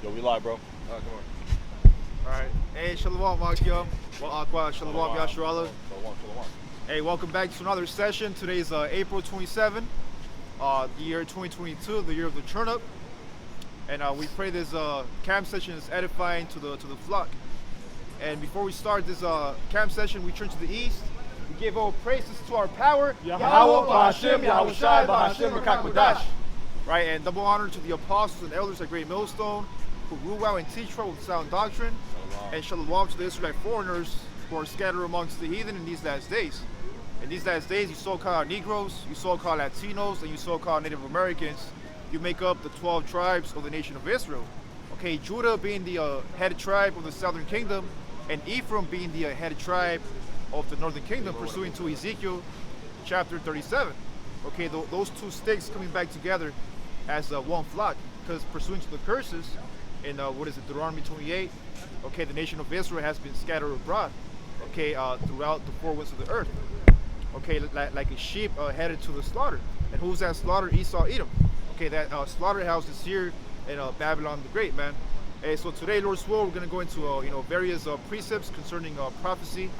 Yo, we live, bro. Come on. Alright. Hey, Shalom, Makyo. Shalom, Yasharala. Shalom. Hey, welcome back to another session. Today's April 27, the year 2022, the year of the turnip. And we pray this camp session is edifying to the flock. And before we start this camp session, we turn to the east. We give all praises to our power, Yahweh, Ba'Hashem, Yahweh Shai, Ba'Hashem, Rakakwadash. Right, and double honor to the apostles and elders at Great Millstone who rule well and teach well with sound doctrine. And shalom to the Israelite foreigners who are scattered amongst the heathen in these last days. In these last days, you so-called Negroes, you so-called Latinos, and you so-called Native Americans, you make up the 12 tribes of the nation of Israel. Okay, Judah being the head tribe of the southern kingdom, and Ephraim being the head tribe of the northern kingdom, pursuant to Ezekiel chapter 37. Okay, those two sticks coming back together as one flock, because pursuant to the curses in Deuteronomy 28, okay, the nation of Israel has been scattered abroad, okay, throughout the four winds of the earth, okay, like a sheep headed to the slaughter. And who's that slaughter? Esau, Edom. Okay, that slaughterhouse is here in Babylon the Great, man. Hey, so today, Lord's will, we're gonna go into various precepts concerning prophecy,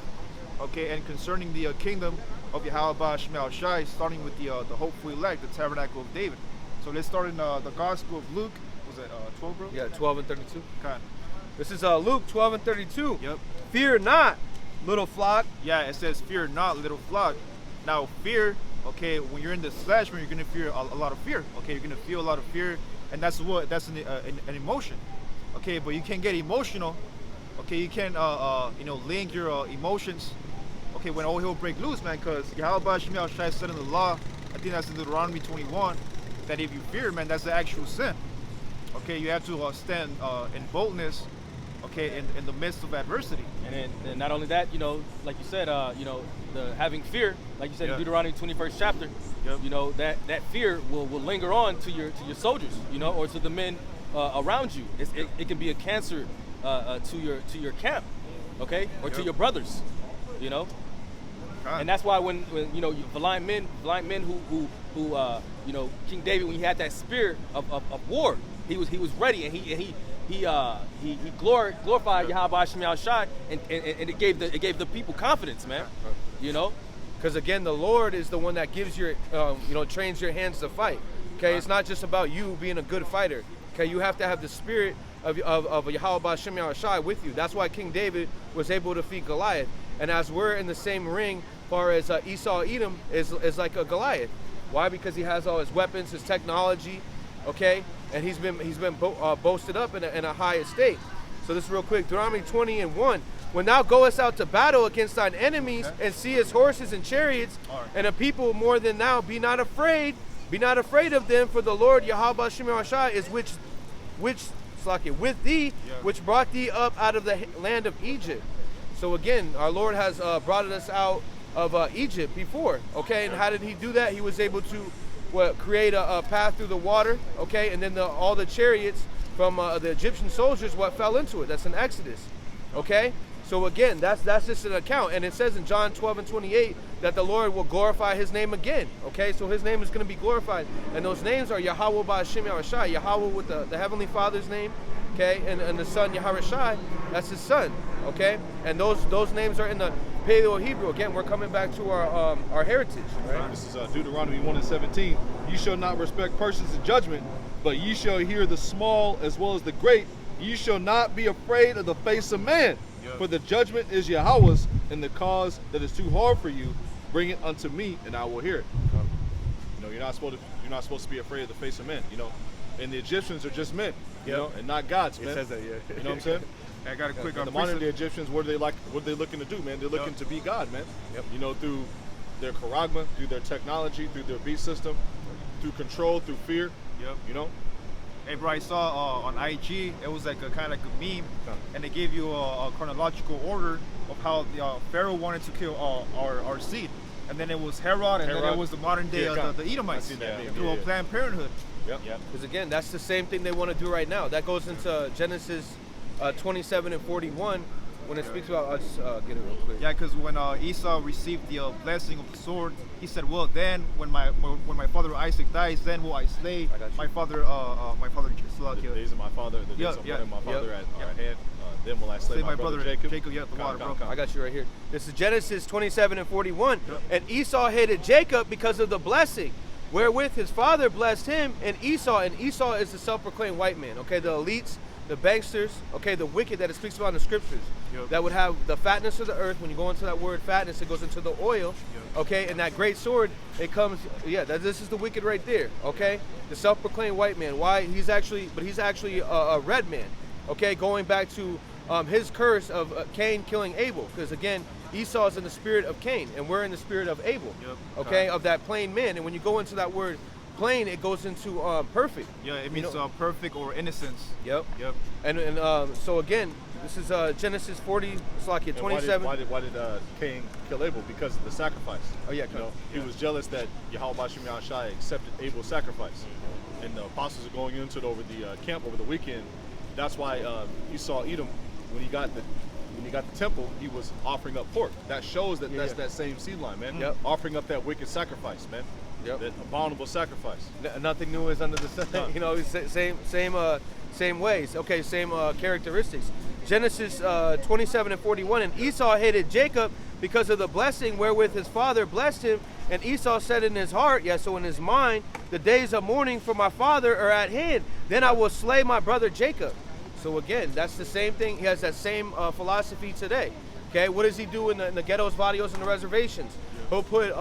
okay, and concerning the kingdom of Yahweh Ba'Hashem Shai, starting with the hopeful elect, the tabernacle of David. So let's start in the Gospel of Luke. Was it 12, bro? Yeah, 12 and 32. Okay. This is Luke 12 and 32. Yep. Fear not, little flock. Yeah, it says, fear not, little flock. Now, fear, okay, when you're in this flesh, when you're going to feel a lot of fear, okay, you're going to feel a lot of fear, and that's an emotion, okay, but you can't get emotional, okay, you can't, link your emotions, okay, when all hell break loose, man, because Yahweh Ba'Hashem Shai said in the law, I think that's in Deuteronomy 21, that if you fear, man, that's the actual sin, okay, you have to stand in boldness, okay, in the midst of adversity. And not only that, like you said, the having fear, like you said in Deuteronomy 21st chapter, that fear will linger on to your soldiers, or to the men around you. It can be a cancer to your camp, okay, or to your brothers, And that's why when valiant men who King David, when he had that spirit of war, he was ready, and he glorified Yahweh Ba'Hashem Shai, and it gave the people confidence, man. Because again, the Lord is the one that gives your, trains your hands to fight. Okay, it's not just about you being a good fighter. Okay, you have to have the spirit of Yahweh Ba'Hashem Shai with you. That's why King David was able to defeat Goliath. And as we're in the same ring, as far as Esau Edom is like a Goliath. Why? Because he has all his weapons, his technology, okay, and he's been boasted up in a high estate. So this real quick, Deuteronomy 20 and 1. When thou goest out to battle against thine enemies, and seest horses and chariots, and a people more than thou, be not afraid of them, for the Lord Yahweh Ba'Hashem Shai is with thee, which brought thee up out of the land of Egypt. So again, our Lord has brought us out of Egypt before, okay? And how did he do that? He was able to create a path through the water, okay? And then all the chariots from the Egyptian soldiers, fell into it. That's in Exodus, okay? So again, that's just an account. And it says in John 12 and 28 that the Lord will glorify his name again, okay? So his name is going to be glorified. And those names are Yahweh Ba'Hashem Shai, Yahweh with the Heavenly Father's name, okay? And the son, Yahweh Shai, that's his son, okay? And those names are in the Paleo-Hebrew. Again, we're coming back to our heritage, right? This is Deuteronomy 1 and 17. You shall not respect persons in judgment, but ye shall hear the small as well as the great. Ye shall not be afraid of the face of man. For the judgment is Yahweh's, and the cause that is too hard for you, bring it unto me, and I will hear it. You're not supposed to be afraid of the face of men. And the Egyptians are just men, and not gods, man. It says that, You know what I'm saying? I got a quick the modern day Egyptians, what are they looking to do, man? They're looking to be God, man. Through their charagma, through their technology, through their beast system, through control, through fear. Hey, bro, I saw on IG, it was like a kind of like a meme, and they gave you a chronological order of how the Pharaoh wanted to kill our seed. And then it was Herod, and then it was the modern day the Edomites through a Planned Parenthood. Because again, that's the same thing they want to do right now. That goes into Genesis 27 and 41, when it speaks about, I'll just get it real quick. Yeah, because when Esau received the blessing of the sword, he said, "Well, then when my father Isaac dies, then will I slay my father The days of my father, the days of my father are at hand. Then will I slay my brother Jacob. Jacob, the water, bro. I got you right here. This is Genesis 27 and 41. And Esau hated Jacob because of the blessing, wherewith his father blessed him, and Esau is the self-proclaimed white man, okay, the elites, the banksters, okay, the wicked that it speaks about in the scriptures, that would have the fatness of the earth. When you go into that word fatness, it goes into the oil, okay, and that great sword, it comes, this is the wicked right there, okay, the self-proclaimed white man. Why? He's actually a red man, okay, going back to his curse of Cain killing Abel, because again, Esau is in the spirit of Cain, and we're in the spirit of Abel, okay, of that plain man. And when you go into that word plain, it goes into perfect. Yeah, it means perfect or innocence. Yep. And so again, this is Genesis 40, it's like 27. Why did Cain kill Abel? Because of the sacrifice. Oh yeah, he was jealous that Yahweh Shai accepted Abel's sacrifice, and the apostles are going into it over the camp over the weekend. That's why Esau Edom, when he got the temple, he was offering up pork. That shows that that's that same seed line, man. Offering up that wicked sacrifice, man. That abominable sacrifice. Nothing new is under the sun. You know, same ways. Okay, same characteristics. Genesis 27 and 41. And Esau hated Jacob because of the blessing wherewith his father blessed him. And Esau said in his heart, so in his mind, the days of mourning for my father are at hand. Then I will slay my brother Jacob. So again, that's the same thing. He has that same philosophy today. Okay, what does he do in the ghettos, barrios, and the reservations? He'll put,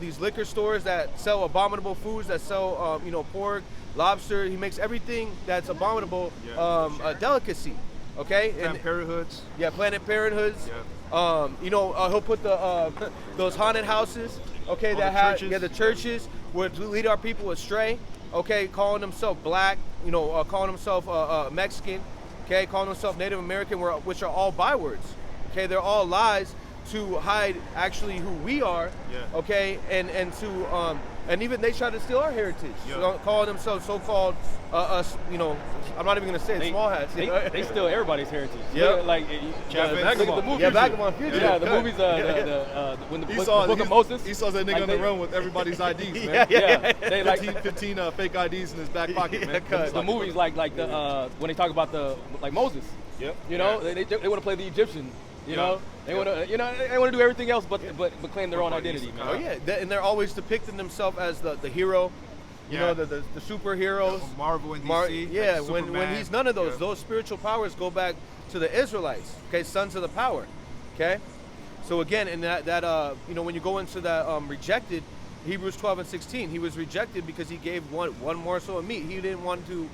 these liquor stores that sell abominable foods, that sell, pork, lobster. He makes everything that's abominable a delicacy. Okay, Planned Parenthoods. Yeah, Planned Parenthoods. He'll put those haunted houses. Okay, All that the have churches. the churches would lead our people astray. Okay, calling himself black. Calling himself Mexican. Okay, calling himself Native American, which are all bywords. Okay, they're all lies to hide actually who we are. Okay, and to and even they try to steal our heritage. Calling themselves so-called I'm not even gonna say it, small hats. They steal everybody's heritage. Like the movie. Vagabond Future. The movies. When the book of Moses. Esau's that nigga on the run with everybody's IDs, man. They like 15 fake IDs in his back pocket, man. The movies like the when they talk about like Moses. They want to play the Egyptian. They want to they want to do everything else but claim their own identity, man. Oh yeah, and they're always depicting themselves as the hero. The superheroes. Marvel and DC. When he's none of those. Those spiritual powers go back to the Israelites. Okay, sons of the power. Okay, so again, in that when you go into that rejected, Hebrews 12 and 16, he was rejected because he gave one morsel of meat. He didn't want to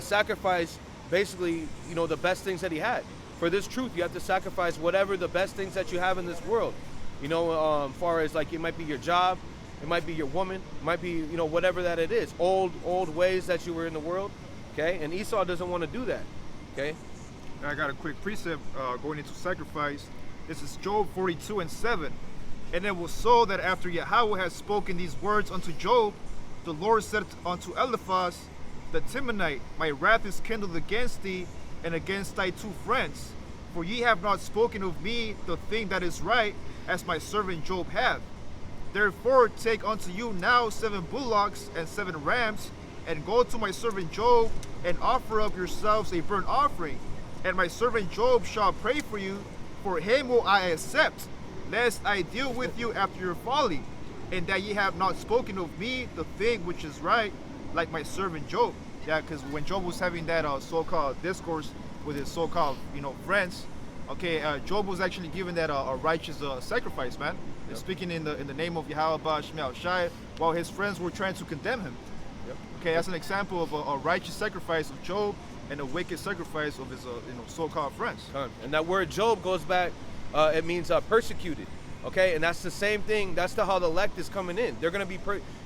sacrifice basically the best things that he had. For this truth, you have to sacrifice whatever the best things that you have in this world. Far as like it might be your job. It might be your woman, it might be, whatever that it is. Old ways that you were in the world, okay? And Esau doesn't want to do that, okay? I got a quick precept going into sacrifice. This is Job 42 and 7. And it was so that after Yahweh had spoken these words unto Job, the Lord said unto Eliphaz, the Temanite, my wrath is kindled against thee and against thy two friends. For ye have not spoken of me the thing that is right, as my servant Job hath. Therefore take unto you now 7 bullocks and 7 rams, and go to my servant Job, and offer up yourselves a burnt offering. And my servant Job shall pray for you, for him will I accept, lest I deal with you after your folly, and that ye have not spoken of me the thing which is right, like my servant Job. Yeah, because when Job was having that so-called discourse with his so-called friends, okay, Job was actually given that a righteous sacrifice, man. Speaking in the name of Yahweh Shai, while his friends were trying to condemn him. Okay, that's an example of a righteous sacrifice of Job and a wicked sacrifice of his so-called friends. And that word Job goes back, it means persecuted. Okay, and that's the same thing. That's how the elect is coming in. They're going to be,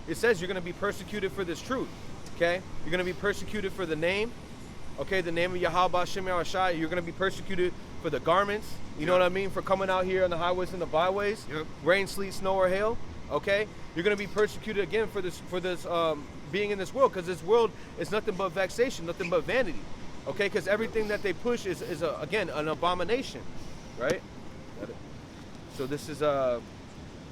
it says you're going to be persecuted for this truth. Okay, you're going to be persecuted for the name. Okay, the name of Yahweh Shai. You're going to be persecuted for the garments. You know what I mean? For coming out here on the highways and the byways. Rain, sleet, snow, or hail. Okay, you're going to be persecuted again for this being in this world, because this world is nothing but vexation, nothing but vanity. Okay, because everything that they push is again an abomination. right? So this is go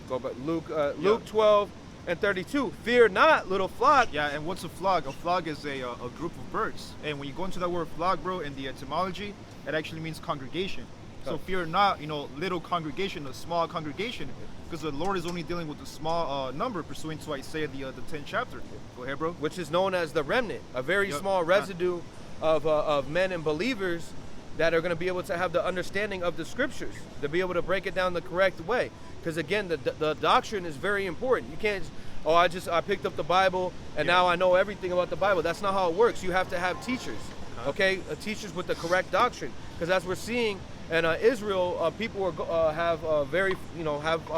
back Luke 12 and 32. Fear not, little flock. Yeah, and what's a flock? A flock is a group of birds. And when you go into that word flock, bro, in the etymology, it actually means congregation. So fear not, little congregation, a small congregation, because the Lord is only dealing with a small number, pursuant to Isaiah the 10th chapter. Go ahead, bro. Which is known as the remnant, a very small residue of men and believers that are going to be able to have the understanding of the scriptures, to be able to break it down the correct way. Because again, the doctrine is very important. You can't, I picked up the Bible and now I know everything about the Bible. That's not how it works. You have to have teachers, okay? Teachers with the correct doctrine. Because as we're seeing in Israel, people have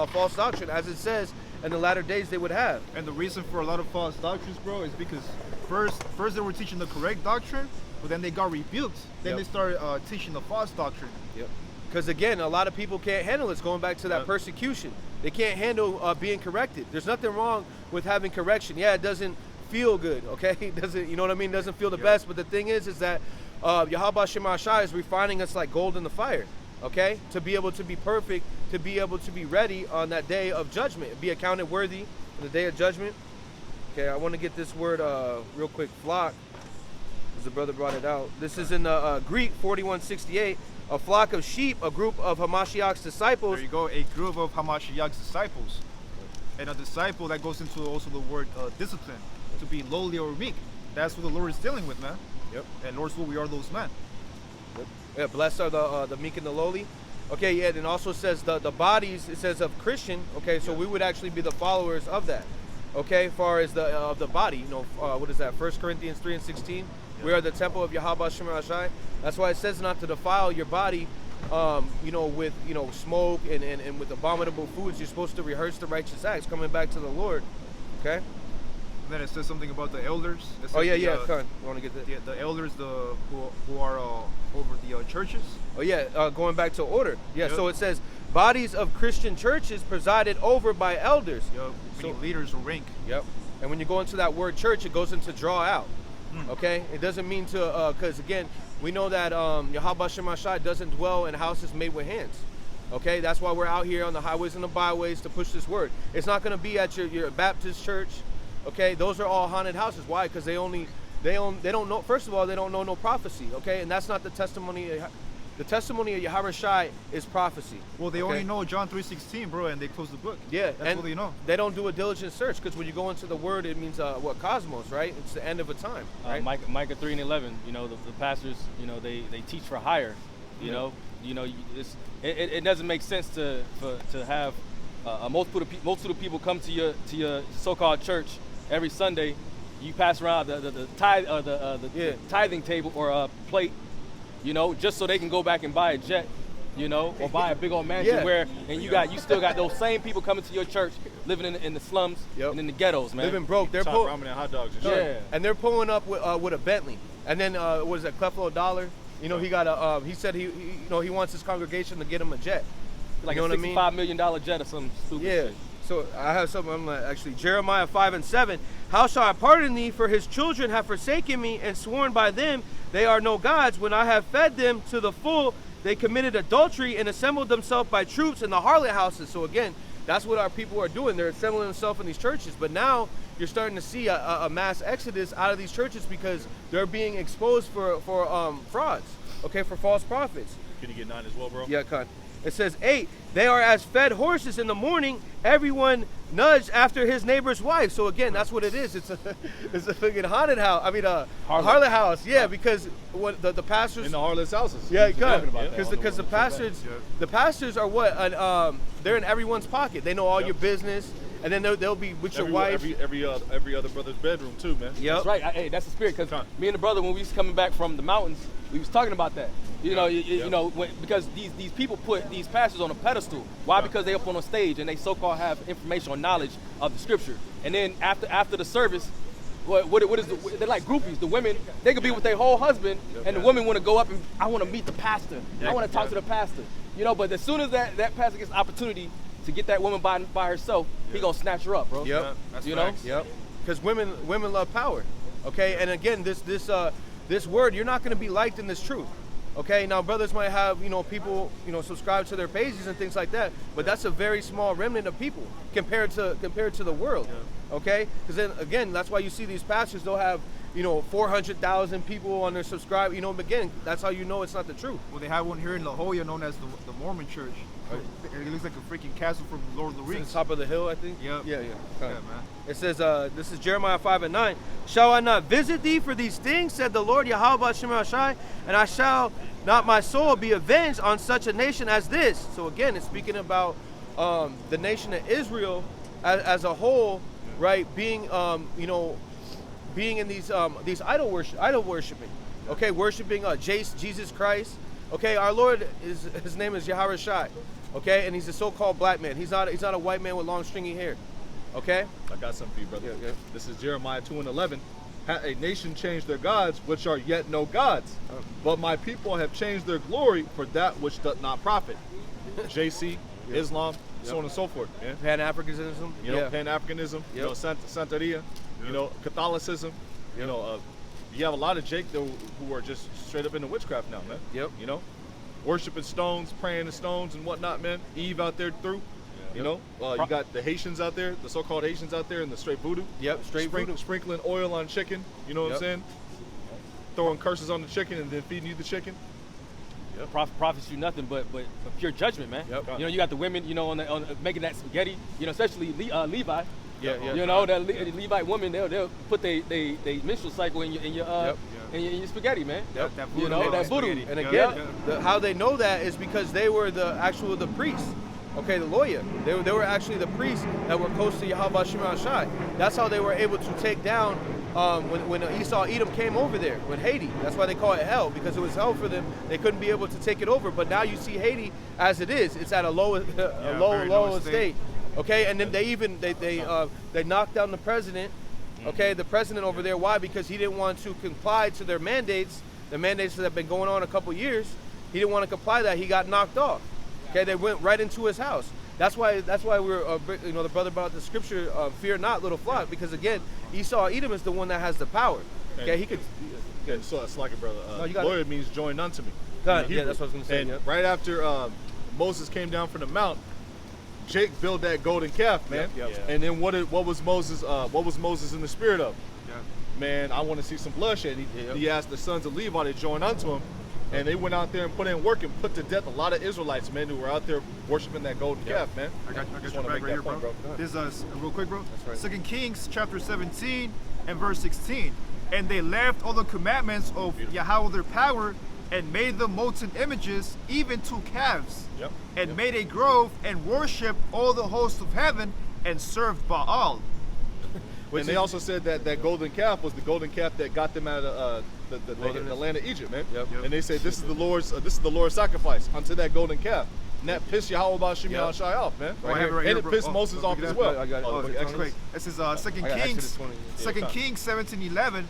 false doctrine, as it says in the latter days they would have. And the reason for a lot of false doctrines, bro, is because first they were teaching the correct doctrine, but then they got rebuked. Then they started teaching the false doctrine. Because again, a lot of people can't handle it. Going back to that persecution, they can't handle being corrected. There's nothing wrong with having correction. Yeah, it doesn't feel good, okay? It doesn't, you know what I mean? It doesn't feel the best. But the thing is that Yahweh Shemashai is refining us like gold in the fire, okay? To be able to be perfect, to be able to be ready on that day of judgment, be accounted worthy in the day of judgment. Okay, I want to get this word real quick. Flock, as the brother brought it out. This is in the Greek 4168. A flock of sheep, a group of Hamashiach's disciples. There you go, a group of Hamashiach's disciples. And a disciple, that goes into also the word discipline, to be lowly or meek. That's what the Lord is dealing with, man. And Lord's will, we are those men. Yeah, blessed are the meek and the lowly. Okay, yeah, and also says the bodies, it says of Christian, okay, so we would actually be the followers of that. Okay, as far as the body, what is that, 1 Corinthians 3 and 16? We are the temple of Yahweh Shemashai. That's why it says not to defile your body, with smoke and with abominable foods. You're supposed to rehearse the righteous acts, coming back to the Lord. Okay. And then it says something about the elders. Come on. You want to get that? The elders, who are over the churches. Going back to order. So it says bodies of Christian churches presided over by elders. So leaders or rank. And when you go into that word church, it goes into draw out. Okay, it doesn't mean to, because again, we know that Yahweh Shemashai doesn't dwell in houses made with hands. Okay, that's why we're out here on the highways and the byways to push this word. It's not going to be at your Baptist church. Okay, those are all haunted houses. Why? Because they don't know. First of all, they don't know no prophecy. Okay, and that's not the testimony. The testimony of Yahweh Shai is prophecy. Well, they only know John 3:16, bro, and they close the book. That's what they know. They don't do a diligent search, because when you go into the word, it means cosmos, right? It's the end of a time, right? Micah 3 and 11. The pastors, they teach for hire. It doesn't make sense to have a multitude of people come to your so-called church every Sunday. You pass around the tithing table or a plate, just so they can go back and buy a jet, or buy a big old mansion you still got those same people coming to your church, living in the slums and in the ghettos, man. Living broke. They're ramen and hot dogs and shit. And they're pulling up with a Bentley. And then what is that, Cleflo $1? He got he said he wants his congregation to get him a jet. Like a $65 million jet or some stupid shit. So I have something, I'm actually, Jeremiah 5 and 7. How shall I pardon thee, for his children have forsaken me and sworn by them they are no gods. When I have fed them to the full, they committed adultery and assembled themselves by troops in the harlot houses. So again, that's what our people are doing. They're assembling themselves in these churches. But now you're starting to see a mass exodus out of these churches, because they're being exposed for frauds, okay, for false prophets. Can you get 9 as well, bro? Yeah, cut. It says 8, they are as fed horses in the morning, everyone nudged after his neighbor's wife. So again, that's what it is. It's a freaking haunted house. I mean, harlot house. Yeah, because what the pastors in the harlot's houses. Yeah, because the pastors are what they're in everyone's pocket. They know all your business, and then they'll be with your wife. Every other brother's bedroom too, man. Yep. That's right. Hey, that's the spirit. Because me and the brother, when we was coming back from the mountains, we was talking about that. Because these people put these pastors on a pedestal. Why? Because they up on a stage and they so-called have information or knowledge of the scripture. And then after the service, they're like groupies. The women, they could be with their whole husband, and the women want to go up and, I want to meet the pastor. I want to talk to the pastor. But as soon as that pastor gets the opportunity to get that woman by herself, he gonna snatch her up, bro. Yep. That's facts. Yep. Because women love power. Okay. And again, this word, you're not going to be liked in this truth. Okay, now brothers might have, people, subscribe to their pages and things like that, but that's a very small remnant of people compared to the world. Okay, because then again, that's why you see these pastors, they'll have 400,000 people on their subscribe. Again, that's how you know it's not the truth. Well, they have one here in La Jolla known as the Mormon Church. It looks like a freaking castle from Lord of the Rings. It's on top of the hill, I think. Yep. Yeah. Yeah, man. It says, this is Jeremiah 5:9. Shall I not visit thee for these things, said the Lord Yahweh Shema Shai, and I shall not my soul be avenged on such a nation as this. So again, it's speaking about the nation of Israel as a whole, right? Being, being in these idol worshiping. Okay, worshiping Jesus Christ. Okay, our Lord his name is Yahweh Shai. Okay, and he's a so-called black man. He's not a white man with long stringy hair. Okay? I got something for you, brother. Yeah. This is Jeremiah 2:11. A nation changed their gods, which are yet no gods. But my people have changed their glory for that which doth not profit. JC, Islam, so on and so forth. Yeah? Pan-Africanism. Pan-Africanism, Santeria, Catholicism. You have a lot of Jake who are just straight up into witchcraft now, man. Yep. Worshiping stones, praying to stones and whatnot, man. Eve out there through. You got the Haitians out there, the so-called Haitians out there in the straight voodoo. Yep, straight voodoo. Sprinkling oil on chicken, you know what I'm saying? Throwing curses on the chicken and then feeding you the chicken. Yep. Prophets do nothing but pure judgment, man. Yep. You got the women, on making that spaghetti, especially Levi. Yeah. That Levite woman, they'll put they menstrual cycle in your spaghetti, man. Yep. That voodoo. That voodoo. Spaghetti. And again, how they know that is because they were the priests. Okay, the lawyer. They were actually the priests that were close to Yahweh Shema Shai. That's how they were able to take down when Esau Edom came over there with Haiti. That's why they call it hell, because it was hell for them. They couldn't be able to take it over. But now you see Haiti as it is. It's at a low state. Okay, and then they knocked down the president. Okay, the president over there. Why? Because he didn't want to comply to their mandates. The mandates that have been going on a couple years. He didn't want to comply that. He got knocked off. Okay, they went right into his house. That's why we're the brother brought the scripture, fear not, little flock, because again, Esau Edom is the one that has the power. Okay, he could. And so it's like it, brother. No, lawyer means join unto me. Yeah, that's what I was gonna say. And right after Moses came down from the mount, Jake built that golden calf, man. Yep. And then what was Moses? What was Moses in the spirit of? Yeah. Man, I want to see some bloodshed. He asked the sons of Levi to join unto him. And they went out there and put in work and put to death a lot of Israelites, man, who were out there worshiping that golden calf, man. I got Just your wanna back make right that here, point, bro. This is real quick, bro. That's right. 2 Kings chapter 17 and verse 16. And they left all the commandments of Yahweh their power and made them molten images, even to calves. Yep. And made a grove and worshipped all the hosts of heaven and served Baal. And they also said that golden calf was the golden calf that got them out of the land of Egypt, man. Yep. And they said this is the Lord's sacrifice unto that golden calf. And that pissed Yahweh Shema Shai off, man. I have it right and here, it bro. pissed Moses off as well. I got it. Oh, great. This is 2 Kings, 2 Kings 17:11.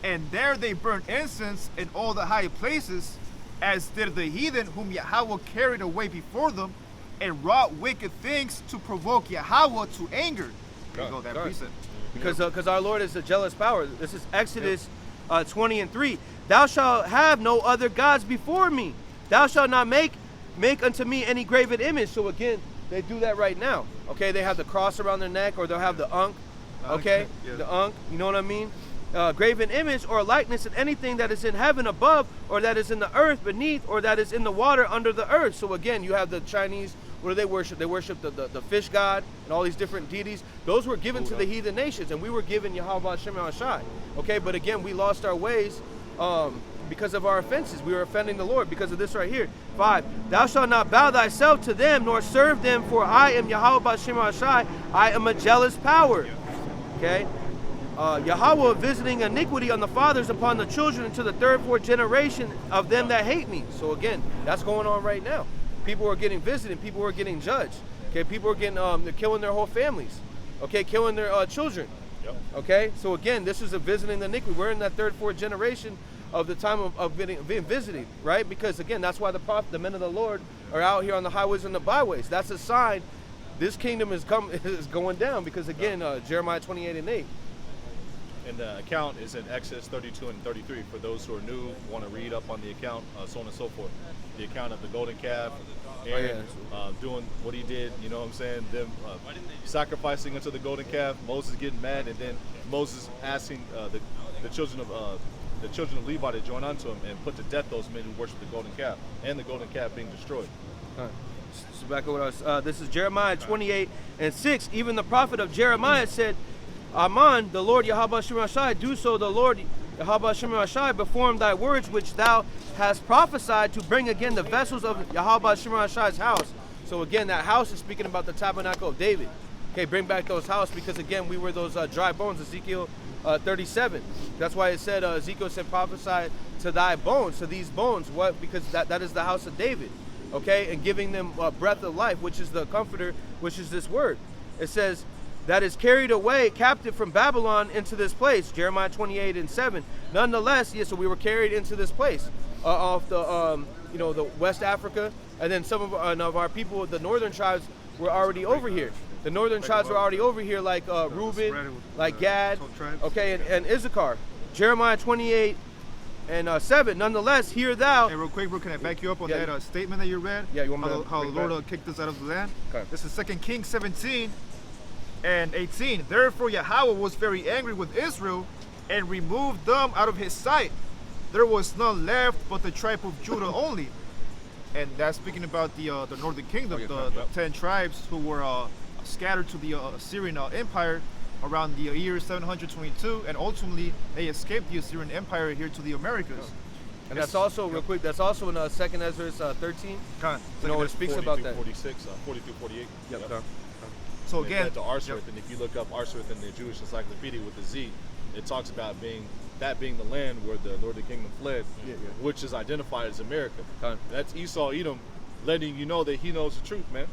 And there they burnt incense in all the high places, as did the heathen whom Yahweh carried away before them, and wrought wicked things to provoke Yahweh to anger. There you go, that precept. Because our Lord is a jealous power. This is Exodus 20:3. Thou shalt have no other gods before me. Thou shalt not make unto me any graven image. So again, they do that right now. Okay, they have the cross around their neck, or they'll have the ankh. Okay, the ankh. You know what I mean? Graven image or likeness in anything that is in heaven above, or that is in the earth beneath, or that is in the water under the earth. So again, you have the Chinese. What do they worship? They worship the fish god and all these different deities. Those were given to the heathen nations, and we were given Yahweh Shema Shai. Okay, but again, we lost our ways because of our offenses. We were offending the Lord because of this right here. 5. Thou shalt not bow thyself to them, nor serve them, for I am Yahweh Shema Shai. I am a jealous power. Okay. Yahweh visiting iniquity on the fathers upon the children into the third, fourth generation of them that hate me. So again, that's going on right now. People are getting visited. People are getting judged. Okay, people are getting they're killing their whole families. Okay, killing their children. Yep. Okay, so again, this is a visiting the iniquity. We're in that third, fourth generation of the time of being visited, right? Because again, that's why the men of the Lord are out here on the highways and the byways. That's a sign this kingdom is going down. Because again, Jeremiah 28:8. And the account is in Exodus 32 and 33. For those who are new, want to read up on the account, so on and so forth. The account of the golden calf, Aaron doing what he did, you know what I'm saying? Them sacrificing unto the golden calf, Moses getting mad, and then Moses asking the children of Levi to join unto him and put to death those men who worship the golden calf, and the golden calf being destroyed. All right. So back over us. This is Jeremiah 28:6. Even the prophet of Jeremiah said, Aman, the Lord Yahweh Shai, do so the Lord Yahweh Shai perform thy words which thou hast prophesied to bring again the vessels of Yahweh Shai's house. So again, that house is speaking about the tabernacle of David. Okay, bring back those houses, because again, we were those dry bones, Ezekiel 37. That's why it said, Ezekiel said, prophesy to thy bones, to these bones. What? Because that is the house of David. Okay, and giving them breath of life, which is the comforter, which is this word. It says, that is carried away captive from Babylon into this place, Jeremiah 28:7. Nonetheless, yes, so we were carried into this place off the, the West Africa, and then some of our people, the northern tribes, were already over here. The northern tribes were already over here, like Reuben, like Gad, okay, and Issachar. Jeremiah 28:7. Nonetheless, hear thou. Hey, real quick, bro, can I back you up on that statement that you read? Yeah, you want me how the Lord kicked us out of the land? Okay. This is 2 Kings 17 and 18. Therefore Yahweh was very angry with Israel and removed them out of his sight. There was none left but the tribe of Judah only. And that's speaking about the northern kingdom, the 10 tribes who were scattered to the Assyrian Empire around the year 722, and ultimately they escaped the Assyrian Empire here to the Americas. And that's also, real quick, that's also in 2nd Ezra 13. It speaks about that. 40 through 48. Yep. So again, to Arsareth, and if you look up Arsareth in the Jewish Encyclopedia with the Z, it talks about being the land where the northern kingdom fled, which is identified as America. That's Esau, Edom, letting you know that he knows the truth, man.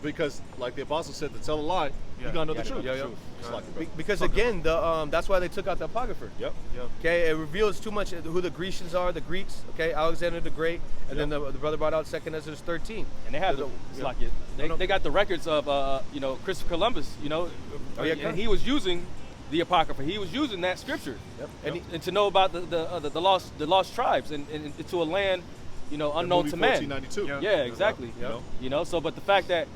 Because, like the apostle said, to tell a lie, you gotta know the truth. Because again, that's why they took out the Apocrypha. Okay, it reveals too much who the Grecians are, the Greeks. Okay, Alexander the Great, and then the brother brought out 2nd Ezra 13. And they have they got the records of Christopher Columbus. And he was using the Apocrypha. He was using that scripture, and to know about the lost tribes and to a land unknown to man. 1492. Yeah, exactly. So but the fact that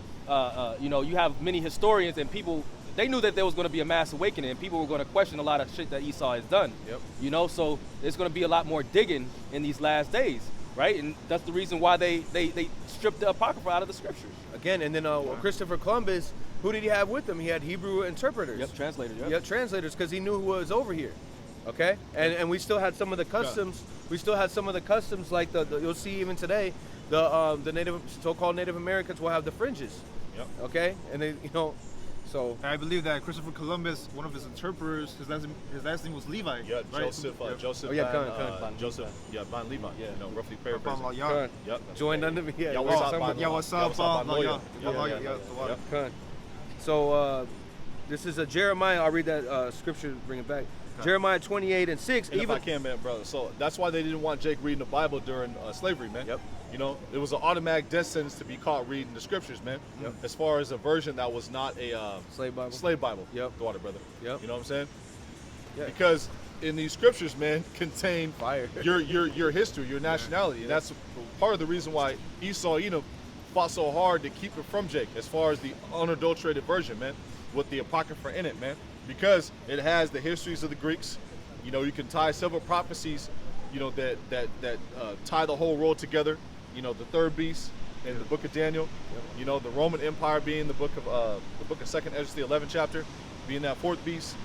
you have many historians and people, they knew that there was going to be a mass awakening and people were going to question a lot of shit that Esau has done. So there's going to be a lot more digging in these last days, right? And that's the reason why they stripped the Apocrypha out of the scriptures. Again, and then Christopher Columbus, who did he have with him? He had Hebrew interpreters. Translators. Translators, because he knew who was over here. Okay, and we still had some of the customs. We still had some of the customs, like you'll see even today, the so-called Native Americans will have the fringes. Okay, and they so. I believe that Christopher Columbus, one of his interpreters, his last name was Levi. Yeah, right? Joseph Van Levi. Roughly paraphrasing. Joined under me. So this is a Jeremiah. I'll read that scripture to bring it back. Jeremiah 28:6. Even if I can, man, brother. So that's why they didn't want Jake reading the Bible during slavery, man. It was an automatic death sentence to be caught reading the scriptures, man. As far as a version that was not a slave Bible. The water, brother. You know what I'm saying? Because in these scriptures, man, contain your history, your nationality, and that's part of the reason why Esau, fought so hard to keep it from Jake, as far as the unadulterated version, man, with the Apocrypha in it, man. Because it has the histories of the Greeks, you can tie several prophecies, that tie the whole world together. The third beast in the book of Daniel, the Roman Empire being the book of 2nd Ezra, the 11th chapter, being that fourth beast.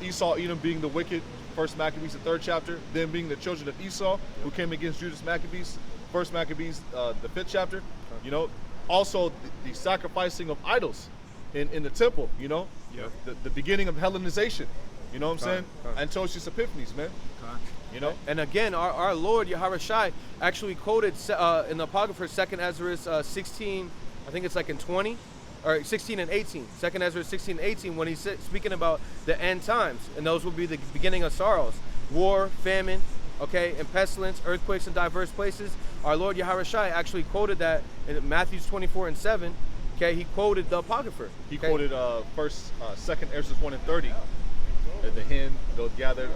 Esau, Edom being the wicked, first Maccabees, the 3rd chapter, then being the children of Esau who came against Judas Maccabees, first Maccabees, the 5th chapter. Also the sacrificing of idols in the temple. The beginning of Hellenization, you know what I'm saying? Antiochus Epiphanes, man. And again, our Lord Yahweh Shai actually quoted in the Apocrypha 2nd Ezra 16, I think it's like in 20, or 16 and 18. 2nd Ezra 16 and 18, when he's speaking about the end times, and those will be the beginning of sorrows, war, famine, okay, and pestilence, earthquakes in diverse places. Our Lord Yahweh Shai actually quoted that in Matthew 24:7. Okay, he quoted the Apocrypha. He quoted 2nd Ezra 1 and 30, the hen goes gather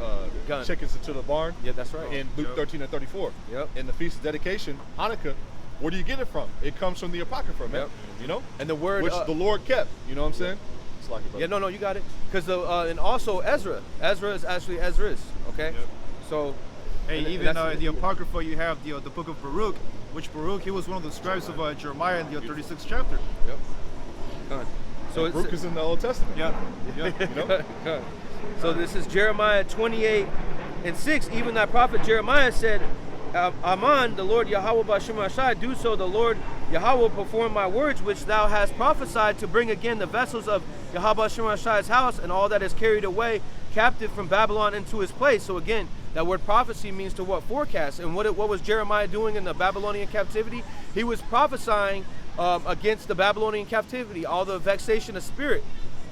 Gun. chickens into the barn. Yeah, that's right. In Luke 13 and 34. Yep. In the Feast of Dedication, Hanukkah, where do you get it from? It comes from the Apocrypha, man. Yep. You know? And the word which the Lord kept. You know what I'm saying? It's like it, brother. Yeah, no, you got it. Because and also Ezra is actually Ezra's. Okay. Yep. So. Hey, and even that's- in the Apocrypha, you have the book of Baruch, which Baruch, he was one of the scribes of Jeremiah in the 36th chapter. Yep. Done. So Baruch is in the Old Testament. Yeah. Yeah. You know? Done. So this is Jeremiah 28:6. Even that prophet Jeremiah said, Aman, the Lord Yahweh B'Shem Ashai, do so the Lord Yahweh will perform my words which thou hast prophesied to bring again the vessels of Yahweh B'Shem Ashai's house and all that is carried away captive from Babylon into his place. So again, that word prophecy means to what? Forecast. And what was Jeremiah doing in the Babylonian captivity? He was prophesying against the Babylonian captivity, all the vexation of spirit.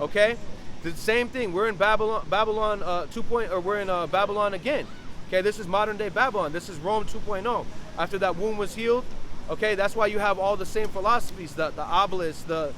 Okay? The same thing. We're in Babylon 2.0, or we're in Babylon again. Okay, this is modern day Babylon. This is Rome 2.0. After that wound was healed, okay, that's why you have all the same philosophies, the obelisk, the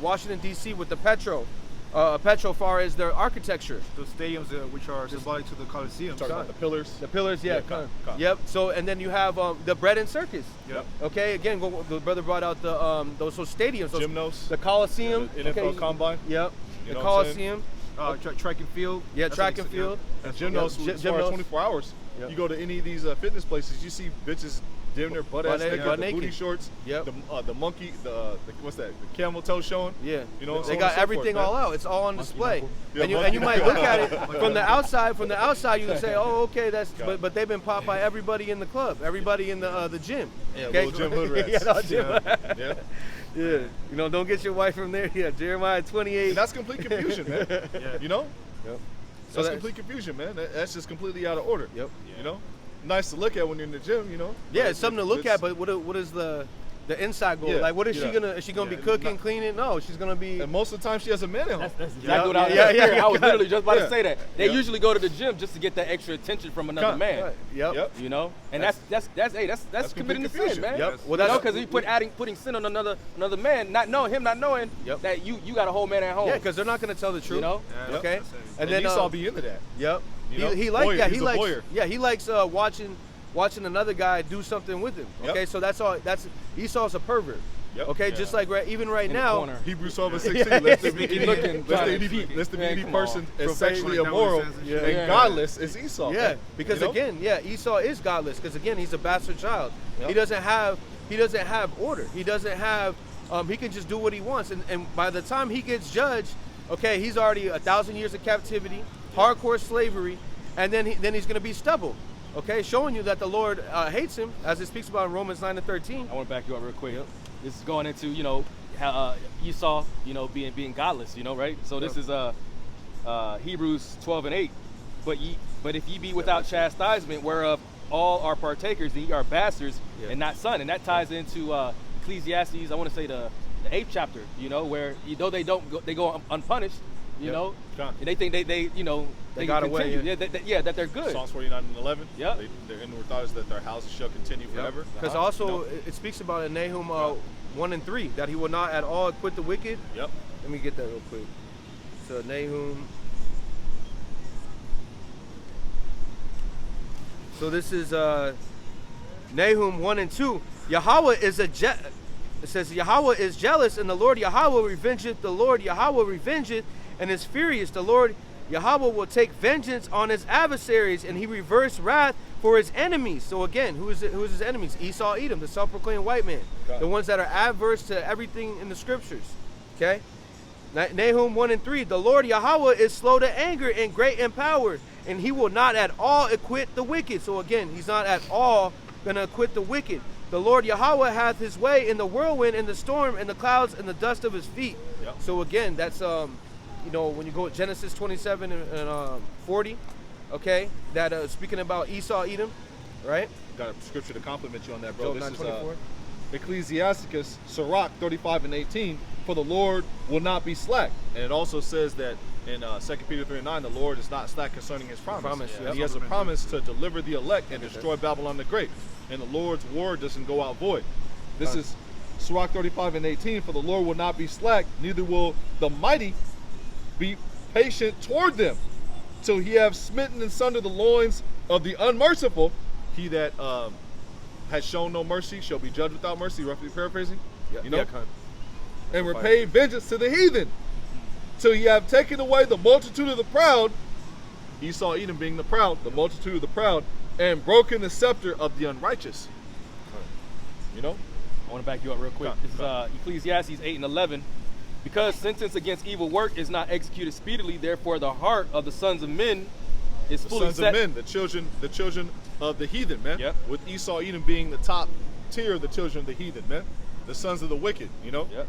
Washington D.C. with the Petro far as their architecture. Those stadiums which are symbolic to the Colosseum. Talking about the pillars. The pillars, yeah. Con. Yep. So and then you have the bread and circus. Yep. Okay. Again, the brother brought out those stadiums, Gymnos. the Coliseum, The NFL Combine. Yep. You The know what I'm saying? Coliseum. Track and field. Yeah, That's track what and he said, field. And gymnos, Yep. as far as Gymnos. 24 hours, Yep. you go to any of these fitness places, you see bitches damn near butt ass naked, the naked. booty shorts, Yep. the monkey, the what's that? The camel toe showing. Yeah, You know, so they on got and so everything forth, all man. out. It's all on display, Yeah, and you monkey might knuckle. look at it from the outside. From the outside, you can say, "Oh, okay, that's." God. But they've been popped by everybody in the club, everybody in the gym. Yeah, okay? little gym hood rats. yeah, no, gym. Yeah. Yeah, you know, don't get your wife from there. Yeah, Jeremiah 28. And that's complete confusion, man. You know? Yep. So that's complete confusion, man. That's just completely out of order. Yep. You know? Nice to look at when you're in the gym, you know? Yeah, But it's something to look at, but what is the inside goal? Yeah, Like, what is she yeah. gonna? Is she gonna Yeah, be cooking, not- cleaning? No, she's gonna be. And most of the time she has a man at home. That's exactly what I was Yeah, yeah, yeah, I was literally just about Yeah. to say that. They Yeah. usually go to the gym just to get that extra attention from another Con. man. Right. Yep. Yep. You know, and that's committing complete to sin, confusion. man. Yep. Well, You know, that's because you putting sin on another man, not knowing Yep. that you got a whole man at home. Yeah, because they're not gonna tell the truth. You know? Yeah, Okay. that's it. And then Esau be into that. Yep. You know? He likes Voyeur. that. He's He a likes. voyeur. Yeah, he likes watching another guy do something with him. Yep. Okay, so that's all. That's Esau's a pervert. Yep. Okay, Yeah. just like even right In the now. corner. Hebrews 12 and 16. Lest there be He any, looking, lest trying there to be, cheat. lest there be Man, any come person on. as sexually Like that immoral what it says and and shit. Yeah. godless as Esau. Yeah, because You know? again, Esau is godless. Because again, he's a bastard child. Yep. He doesn't have order. He doesn't have. He can just do what he wants, and by the time he gets judged, okay, he's already 1,000 years of captivity, hardcore slavery, and then he's going to be stubble. Okay, showing you that the Lord hates him, as it speaks about in Romans 9:13. I want to back you up real quick. This is going into how Esau being godless, right? So this is Hebrews 12 and 8. But if ye be without chastisement, whereof all are partakers, then ye are bastards and not son. And that ties into Ecclesiastes. I want to say the 8th chapter. Where though they go unpunished. Yep. Con. And they think they got can away, continue. That they're good. Psalms 49 and 11. Yep. Their inward thought is that their houses shall continue forever. Because also it speaks about in Nahum 1 and 3 that he will not at all quit the wicked. Yep. Let me get that real quick. So Nahum. So this is Nahum 1 and 2. Yahweh is it says Yahweh is jealous, and the Lord Yahweh revengeth. The Lord Yahweh revengeth, and is furious. The Lord Yahweh will take vengeance on his adversaries, and he reverse wrath for his enemies. So again, who is his enemies? Esau, Edom, the self-proclaimed white man, Okay. the ones that are adverse to everything in the scriptures. Okay. Nahum 1 and 3. The Lord Yahweh is slow to anger and great in power, and he will not at all acquit the wicked. So again, he's not at all gonna acquit the wicked. The Lord Yahweh hath his way in the whirlwind, in the storm, in the clouds, and the dust of his feet. Yep. So again, that's when you go to Genesis 27 and 40, okay, that speaking about Esau, Edom, right? Got a scripture to compliment you on that, bro. Job This is 9:24. Ecclesiasticus, Sirach 35 and 18. For the Lord will not be slack. And it also says that in 2 Peter 3 and 9, the Lord is not slack concerning his promise. Promise, And he has a promise to deliver the elect and destroy Babylon the Great. And the Lord's word doesn't go out void. This is Sirach 35 and 18. For the Lord will not be slack, neither will the mighty be patient toward them. till he have smitten in sunder the loins of the unmerciful. He that has shown no mercy shall be judged without mercy, roughly paraphrasing. You know? And repay vengeance to the heathen, till ye have taken away the multitude of the proud, Esau, Edom being the proud, the multitude of the proud, and broken the scepter of the unrighteous. You know? I want to back you up real quick. This is Ecclesiastes 8 and 11. Because sentence against evil work is not executed speedily, therefore the heart of the sons of men is The fully sons set. of men, the children of the heathen, man. Yep. With Esau, Edom being the top tier of the children of the heathen, man. The sons of the wicked, you know? Yep.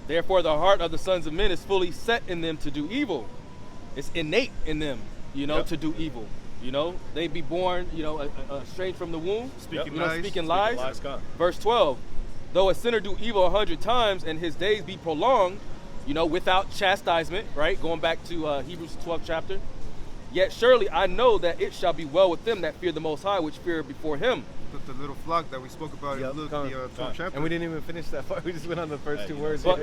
Therefore the heart of the sons of men is fully set in them to do evil. It's innate in them, you know, Yep. to do evil. You know, they be born, you know, straight from the womb, Speaking you know, lies. speaking lies. God. Verse 12, though a sinner do evil 100 times and his days be prolonged, you know, without chastisement, right? Going back to Hebrews 12th chapter. Yet surely I know that it shall be well with them that fear the Most High, which fear before him. The little flock that we spoke about in Luke, the 12th chapter. And we didn't even finish that part. We just went on the first two words. But,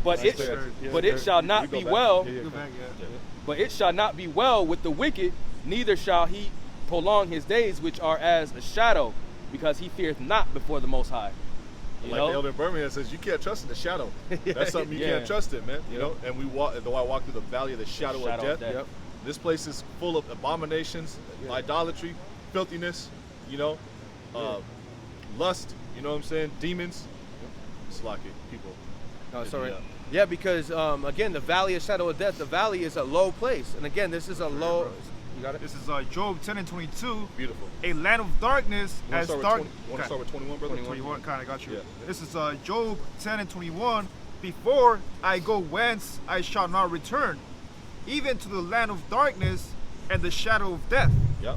but it, fair. but it shall not be well. Go back, yeah. But it shall not be well with the wicked, neither shall he prolong his days, which are as a shadow, because he feareth not before the Most High. You Like know? the elder in Birmingham says, you can't trust in the shadow. That's something you Yeah. can't trust in, man. You know. And we walk, though I walk through the valley of the shadow of death. Yep. This place is full of abominations, idolatry, filthiness, you know, lust. You know what I'm saying? Demons. It's like it, people. No, sorry. Yeah. Yeah, because again, the valley of shadow of death. The valley is a low place, and again, this is a low. You got it. This is Job 10 and 22. Beautiful. A land of darkness You want as to start dark. with 20, you want to start with 21, brother? 21, kind of got you. Yeah. This is Job 10 and 21. Before I go whence I shall not return, even to the land of darkness and the shadow of death. Yep.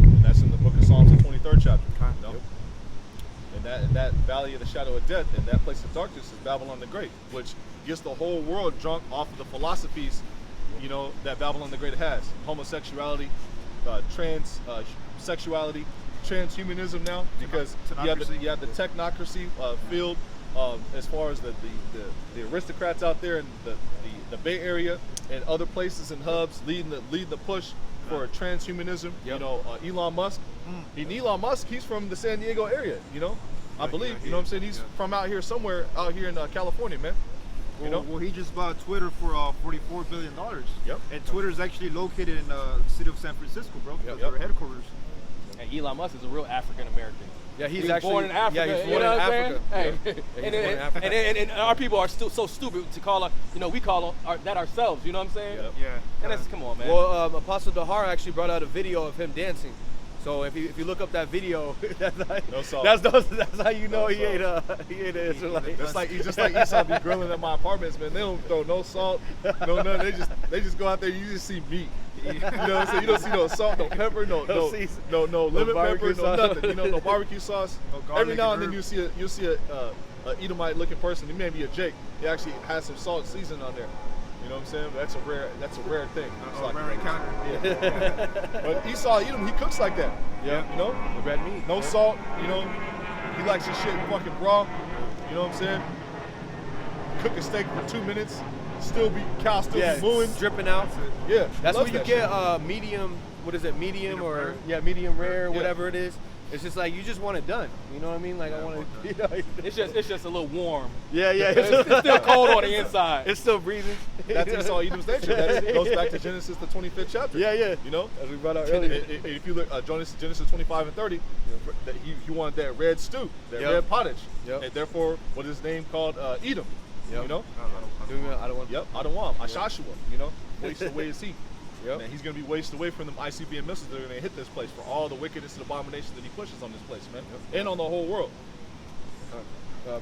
And that's in the book of Psalms, the 23rd chapter. You know? Yep. And that valley of the shadow of death, and that place of darkness is Babylon the Great, which gets the whole world drunk off of the philosophies, you know, that Babylon the Great has. Homosexuality, sexuality, transhumanism now, because you have the technocracy field, as far as the aristocrats out there in the Bay Area and other places and hubs leading the push for transhumanism. You know, Elon Musk. And Elon Musk, he's from the San Diego area. You know, I believe. You know what I'm saying? He's from out here somewhere out here in California, man. You know? Well, he just bought Twitter for $44 billion. Yep. And Twitter is actually located in the city of San Francisco, bro. Yep. Their headquarters. And Elon Musk is a real African American. Yeah, He he's was actually born in Africa. Yeah, he's you born know in what I'm Africa. saying? Hey, Yeah, he's born in Africa. and our people are still so stupid to call, you know, we call that ourselves. You know what I'm saying? Yep. Yeah. And that's, come on, man. Well, Apostle Dahar actually brought out a video of him dancing. So if you look up that video, No salt. that's how you know No he ate an Israelite. It's like just like Esau be grilling at my apartments, man. They don't throw no salt, no nothing. They just go out there. You just see meat. You know what I'm saying? You don't see no salt, no pepper, no season. no lemon barbecue pepper, no sauce. nothing. You know, no barbecue sauce. No garlic Every now and and then herb. you'll see a Edomite looking person. He may be a Jake. He actually has some salt seasoning on there. You know what I'm saying? That's a rare thing. It's like- Rare encounter. Yeah. But Esau, Edom, he cooks like that. Yeah. You know, The red meat. no salt. You know, he likes his shit fucking raw. You know what I'm saying? Cook a steak for 2 minutes, cow still be mooing. dripping out. Yeah, That's loves when you that get medium. What is it? Medium or rare. medium rare, Yeah. whatever it is. It's just like you just want it done. You know what I mean? Like I want to. You know, it's just a little warm. yeah. It's still cold on the inside. It's still breathing. shit. That's Esau Edom's nature. That goes back to Genesis the 25th chapter. Yeah. You know, As we brought out and earlier. if you look Genesis 25 and 30, that he wanted that red stew, that Yep. red pottage, Yep. and therefore what is his name called Edom. Yep. You know, I don't want. yep, I don't want Ashashua. You know, waste away is he. Yep. Man, he's going to be wasted away from them ICBM missiles that are going to hit this place for all the wickedness and abominations that he pushes on this place, man, and on the whole world.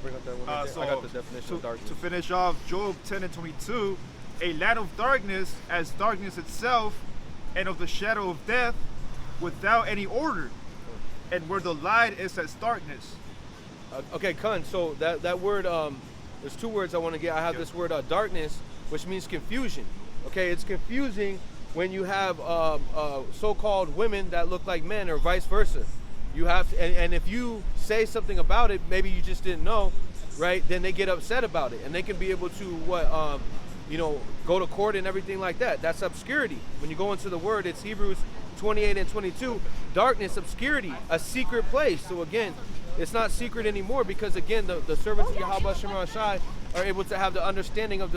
Bring up that one. Right there. So I got the definition of darkness. To finish off, Job 10 and 22, a land of darkness as darkness itself, and of the shadow of death, without any order, and where the light is as darkness. Okay, Kun. So that word, there's two words I want to get. I have this word darkness, which means confusion. Okay, it's confusing when you have so-called women that look like men, or vice versa. You have to, and if you say something about it, maybe you just didn't know, right? Then they get upset about it, and they can be able to go to court and everything like that. That's obscurity. When you go into the word, it's Hebrews 28 and 22. Darkness, obscurity, a secret place. So again, it's not secret anymore because again, the servants of Yahweh Shema Shai are able to have the understanding of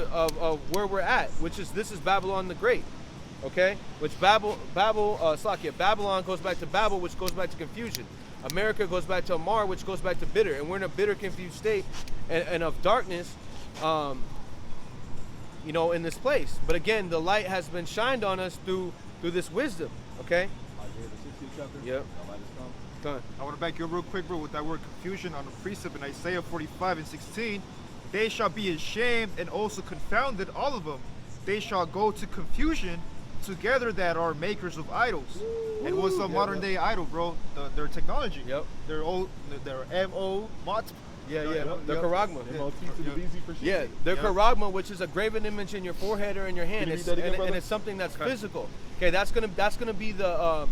where we're at, this is Babylon the Great. Okay, which Babylon goes back to Babel, which goes back to confusion. America goes back to Amar, which goes back to bitter, and we're in a bitter, confused state and of darkness, in this place. But again, the light has been shined on us through this wisdom. Okay. Isaiah the 60th chapter. Yep. The light has come. Done. I want to back you up real quick, bro, with that word confusion on the precept in Isaiah 45 and 16. They shall be ashamed and also confounded, all of them. They shall go to confusion together that are makers of idols. And what's a modern day idol, bro? Their technology. Yep. Their MO, MOT. Yeah. Yep. The charagma. MOT to the BZ for sure. Yeah, the charagma, which is a graven image in your forehead or in your hand, Can you read that again, and brother? it's something that's physical. Okay, that's gonna be the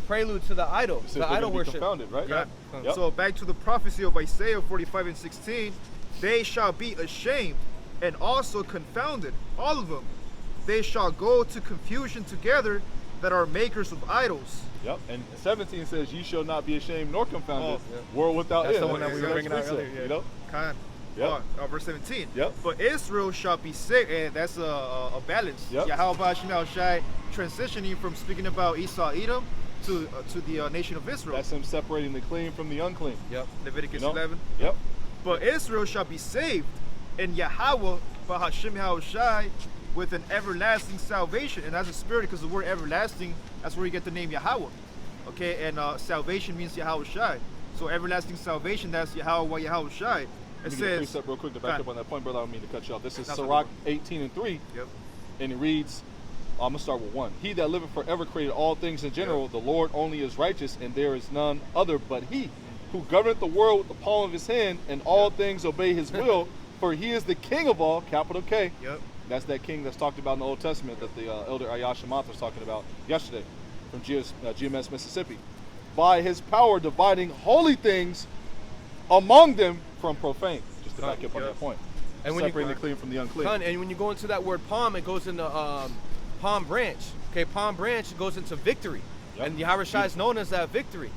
prelude to the idol, It says the they're idol gonna be worship. confounded, right? Yeah. Yep. So back to the prophecy of Isaiah 45 and 16. They shall be ashamed and also confounded, all of them. They shall go to confusion together that are makers of idols. Yep. And 17 says, "Ye shall not be ashamed nor confounded, yeah. world without That's end." the one that we were bringing out earlier, yeah. You know? Kind. Yep. Verse 17. Yep. But Israel shall be saved, and that's a balance. Yep. Yahweh Shema Shai transitioning from speaking about Esau, Edom to the nation of Israel. That's him separating the clean from the unclean. Yep. Leviticus You know? 11. Yep. But Israel shall be saved, and Yahweh Bahashim Yahushai with an everlasting salvation. And that's a spirit, because the word everlasting, that's where you get the name Yahweh. Okay, and salvation means Yahushai. So everlasting salvation, that's Yahweh Yahushai. It Let me get a says, precept real quick to back up on that point, brother. I don't mean to cut you off. This is That's Sirach okay. 18 and 3. Yep. And it reads, I'm going to start with 1. He that liveth forever created all things in general. The Lord only is righteous, and there is none other but he, who governeth the world with the palm of his hand, and all things obey his will, for he is the king of all, capital K. Yep. That's that king that's talked about in the Old Testament that the elder Ayash Shamath was talking about yesterday from GMS, Mississippi. By his power dividing holy things among them from profane. Just to back you up on Yep. that point. And when you- Separating the clean from the unclean. And when you go into that word palm, it goes into palm branch. Okay, palm branch goes into victory. Yep. And Yahweh Shai is known as that victory.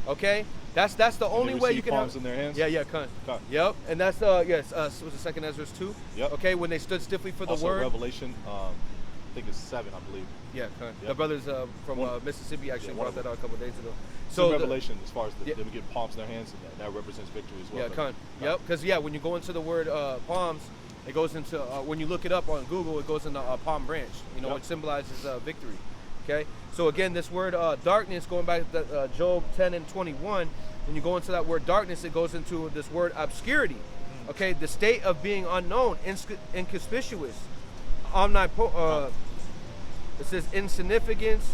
Okay? That's the only way you can palms have in their hands. Yeah, con. Con. Yep. And that's was the second Ezra 2? Yep. Okay, when they stood stiffly for the Also word. Revelation, I think it's 7, I believe. Yeah, con. Yep. The brothers from One- Mississippi actually one brought of that them. out a couple days ago. So the- Revelation, as far as Yeah. them getting palms in their hands, and that represents victory as well. Yeah, brother. con. Yep. Because when you go into the word palms, it goes into when you look it up on Google, it goes into palm branch. Yep. Which symbolizes victory. Okay. So again, this word darkness, going back to Job 10 and 21, when you go into that word darkness, it goes into this word obscurity. Okay, the state of being unknown, inconspicuous, it says insignificance.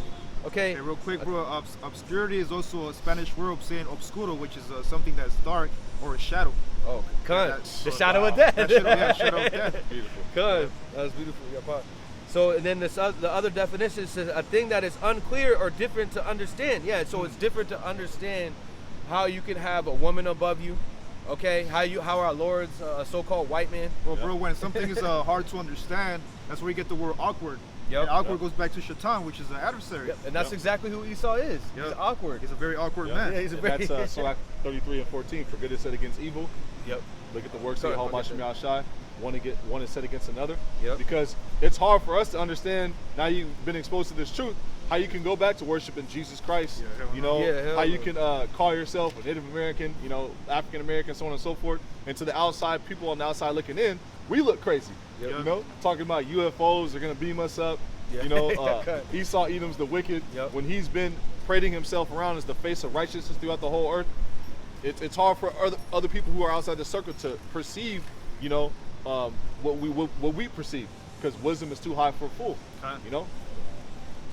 Okay. Hey, real quick, bro, obscurity is also a Spanish word saying obscuro, which is something that's dark or a shadow. Oh, con. that's- The so- shadow of wow. death. That shadow of death. Beautiful. Good. That was beautiful. Yeah, part. So and then the other definition says a thing that is unclear or different to understand. Yeah, so it's different to understand how you can have a woman above you. Okay, how our Lord's a so-called white man. Well, bro, when something is hard to understand, that's where you get the word awkward. Yep. And awkward Yep. goes back to Shaitan, which is an adversary. Yep, and that's Yep. exactly who Esau is. He's Yep. awkward. He's a very awkward Yeah. man. Yeah, he's a And very. that's Sirach 33 and 14. For good is set against evil. Yep. Look at the works Sorry, of I'll Yahweh get Shem that. Yahushai. One is set against another. Yep. Because it's hard for us to understand, now you've been exposed to this truth, how you can go back to worshiping Jesus Christ. Yeah, hell You no. know, Yeah, hell how you no. can call yourself a Native American, African American, so on and so forth. And to the outside, people on the outside looking in, we look crazy. Yep. You know, talking about UFOs, they're going to beam us up. Yeah. Okay. Esau Edom's the wicked. Yep. When he's been parading himself around as the face of righteousness throughout the whole earth, it's hard for other people who are outside the circle to perceive, what we perceive, because wisdom is too high for a fool. Okay.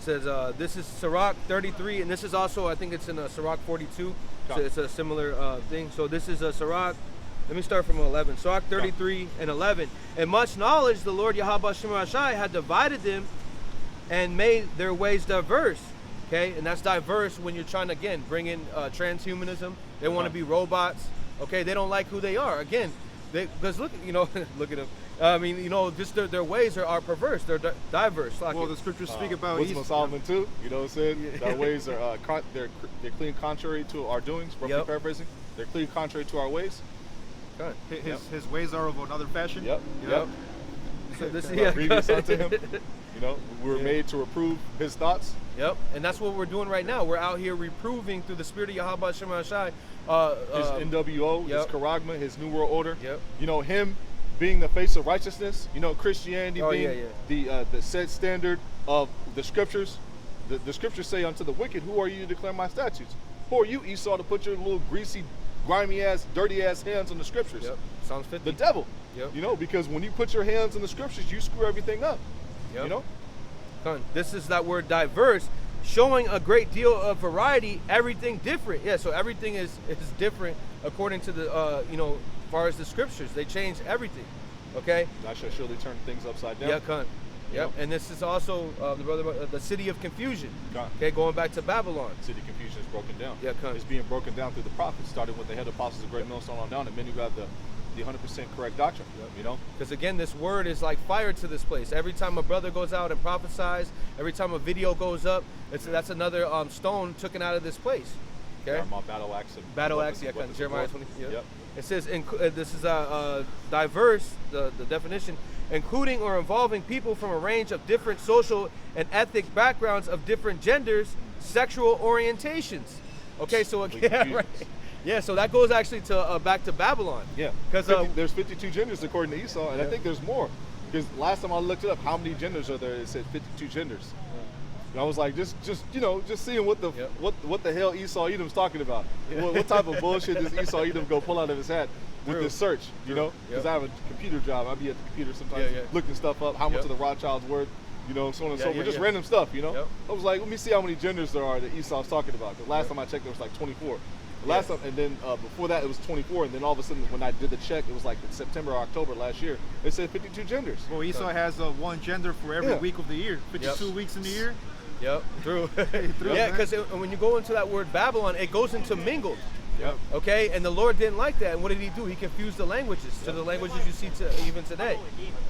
Says this is Sirach 33, and this is also, I think it's in Sirach 42. So Okay. it's a similar thing. So this is Sirach. Let me start from 11. Sirach 33 and 11. And much knowledge the Lord Yahweh Shema Shai had divided them and made their ways diverse. Okay, and that's diverse when you're trying to, again, bring in transhumanism. They want to be robots. Okay, they don't like who they are. Again, Because look, look at them. I mean, just their ways are perverse. They're diverse. Well, the scriptures speak about Wisdom of Solomon too. You know what I'm saying? Yeah. Our ways are they're clean contrary to our doings. Roughly Yep. paraphrasing. They're clean contrary to our ways. Good. his ways are of another fashion. Yep. So this, Grievous unto him. We were made to reprove his thoughts. Yep, and that's what we're doing right now. We're out here reproving through the spirit of Yahweh Shema Shai. His NWO, his yep. Charagma, his New World Order. Yep. Him being the face of righteousness. Christianity being the set standard of the scriptures. The scriptures say unto the wicked, who are you to declare my statutes? Who are you, Esau, to put your little greasy, grimy ass, dirty ass hands on the scriptures? Yep. Psalms 50. The devil. Yep. Because when you put your hands on the scriptures, you screw everything up. Yep. This is that word diverse, showing a great deal of variety, everything different. Yeah, so everything is different according to the, as far as the scriptures. They change everything, okay? I shall surely turn things upside down. Yeah, cunt. Yep, and this is also the city of confusion. Okay, going back to Babylon. City of confusion is broken down. Yeah, cunt. It's being broken down through the prophets, starting with the head apostles of Great Millstone on down, and then you got the 100% correct doctrine. Because again, this word is like fire to this place. Every time a brother goes out and prophesies, every time a video goes up, that's another stone taken out of this place. Okay. Yeah, my battle axe. Battle axe. Yeah, Jeremiah 20. Yep. It says this is diverse. The definition, including or involving people from a range of different social and ethnic backgrounds of different genders, sexual orientations. Okay, so again, right. Yeah, so that goes actually to back to Babylon. Yeah, because there's 52 genders according to Esau, and I think there's more. Because last time I looked it up, how many genders are there? It said 52 genders. And I was like, just seeing what the hell Esau Edom's talking about. What type of bullshit does Esau Edom go pull out of his hat with this search? Because I have a computer job. I be at the computer sometimes looking stuff up. How much of the Rothschilds worth? So on and so forth. Just random stuff. I was like, let me see how many genders there are that Esau's talking about. Because last time I checked, there was like 24. Last time, and then before that, it was 24, and then all of a sudden, when I did the check, it was like in September or October last year. It said 52 genders. Well, Esau has one gender for every week of the year. 52 weeks in the year. Yep, true. Yeah, because when you go into that word Babylon, it goes into mingled. Yep. Okay, and the Lord didn't like that. And what did He do? He confused the languages to the languages you see even today.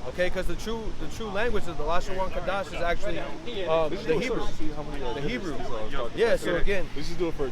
Okay, because the true language of the Lashon Kadash is actually the Hebrew. The Hebrew. Yeah. So again, we should do it for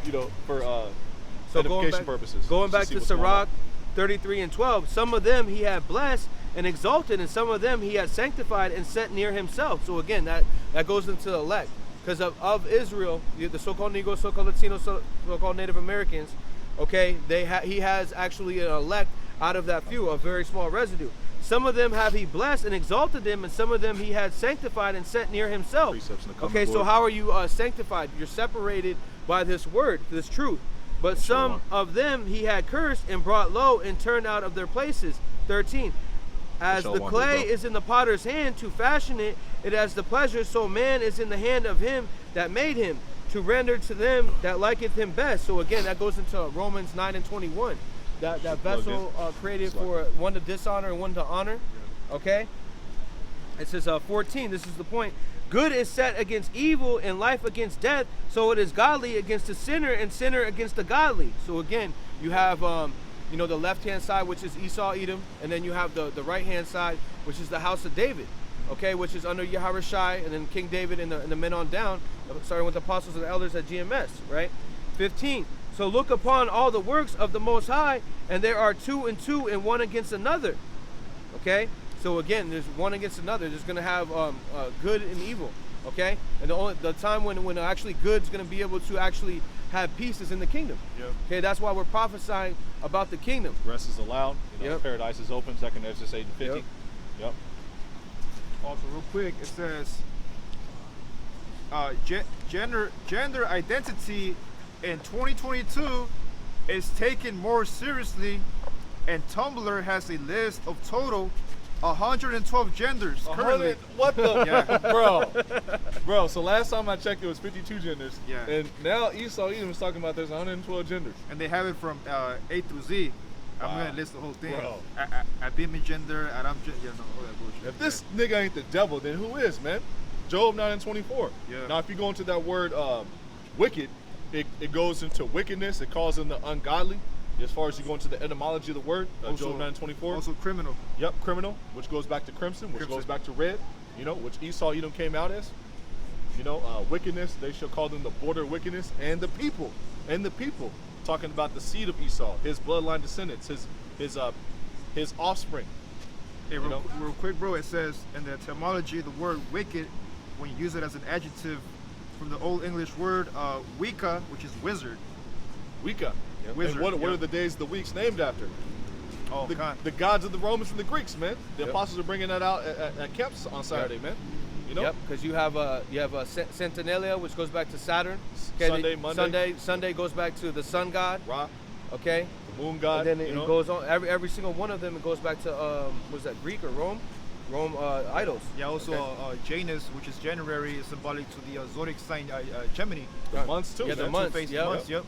so edification purposes. Going back to Sirach 33 and 12, some of them He had blessed and exalted, and some of them He had sanctified and set near Himself. So again, that goes into the elect. Because of Israel, the so-called Negro, so-called Latino, so-called Native Americans, okay, He has actually an elect out of that few, a very small residue. Some of them have He blessed and exalted them, and some of them He had sanctified and set near Himself. Okay, so how are you sanctified? You're separated by this word, this truth. But some of them He had cursed and brought low and turned out of their places. 13. As the clay is in the potter's hand to fashion it, it has the pleasure, so man is in the hand of Him that made him, to render to them that liketh him best. So again, that goes into Romans 9 and 21. That vessel created for one to dishonor and one to honor. Okay? It says 14, this is the point. Good is set against evil and life against death, so it is godly against the sinner and sinner against the godly. So again, you have the left-hand side, which is Esau, Edom, and then you have the right-hand side, which is the house of David, okay, which is under Yahweh Shai, and then King David and the men on down, starting with the apostles and the elders at GMS, right? 15. So look upon all the works of the Most High, and there are two and one against another, okay? So again, there's one against another. There's going to have good and evil, okay? And the time when actually good's going to be able to actually have peace is in the kingdom. Yep. Okay, that's why we're prophesying about the kingdom. Rest is allowed. Paradise is open. 2 Esdras 8 and 50. Yep. Also, real quick, it says gender identity in 2022 is taken more seriously, and Tumblr has a list of total 112 genders currently. What the bro? So last time I checked, it was 52 genders. Yeah. And now Esau Edom is talking about there's 112 genders. And they have it from A through Z. I'm gonna list the whole thing. Bro. Abimi gender, Aram gender, all that bullshit. If this nigga ain't the devil, then who is, man? Job 9 and 24. Yeah. Now, if you go into that word wicked, it goes into wickedness. It calls them the ungodly. As far as you go into the etymology of the word, Job 9:24. Also criminal. Yep, criminal, which goes back to crimson, which goes back to red, which Esau, Edom came out as. Wickedness, they shall call them the border wickedness, and the people, talking about the seed of Esau, his bloodline descendants, his offspring. Hey, real quick, bro, it says in the etymology, the word wicked, when you use it as an adjective from the Old English word wika, which is wizard. Wicca. Yep. Wizard. And what are the days of the weeks named after? Oh, the gods of the Romans and the Greeks, man. The apostles are bringing that out at camps on Saturday, man. Yep, because you have a Centinalia, which goes back to Saturn. Okay, Sunday, Monday. Sunday goes back to the sun god. Ra. Okay. The moon god. And then it goes on. Every single one of them, it goes back to was that Greek or Rome? Rome idols. Yeah. Also, Janus, which is January, is symbolic to the zodiac sign Gemini. The months too. Yeah, the months. Months. Yep.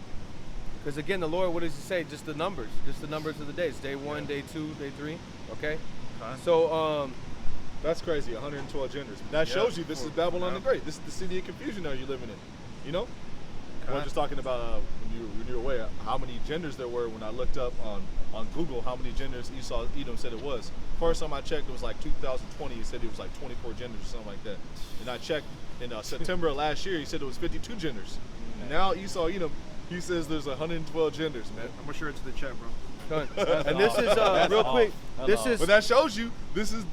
Because again, the Lord, what does He say? Just the numbers of the days. Day 1, day 2, day 3. Okay. So that's crazy. 112 genders. That shows you this is Babylon the Great. This is the city of confusion that you're living in. We're just talking about when you were away how many genders there were. When I looked up on Google how many genders Esau Edom said it was. First time I checked, it was like 2020. He said it was like 24 genders or something like that. And I checked in September of last year. He said it was 52 genders. And now Esau Edom, he says there's 112 genders, man. I'm gonna share it to the chat, bro. And this is real quick. But that shows you this is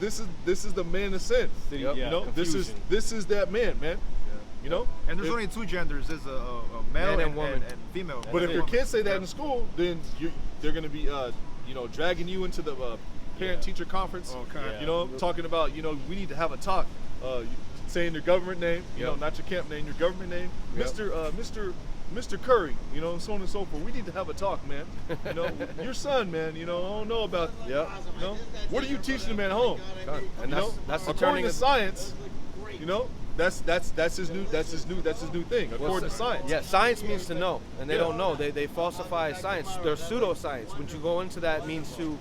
the man of sin. This is that man. And there's only 2 genders. There's a male and woman and female. But if your kids say that in school, then they're gonna be dragging you into the parent-teacher conference. Talking about we need to have a talk. Saying your government name, not your camp name, your government name, Mr. Curry, and so on and so forth. We need to have a talk, man. Your son, man. I don't know about. What are you teaching him at home? And that's according to science. That's his new thing. According to science. Yeah, science means to know, and they don't know. They falsify science. They're pseudoscience. When you go into that, it means to,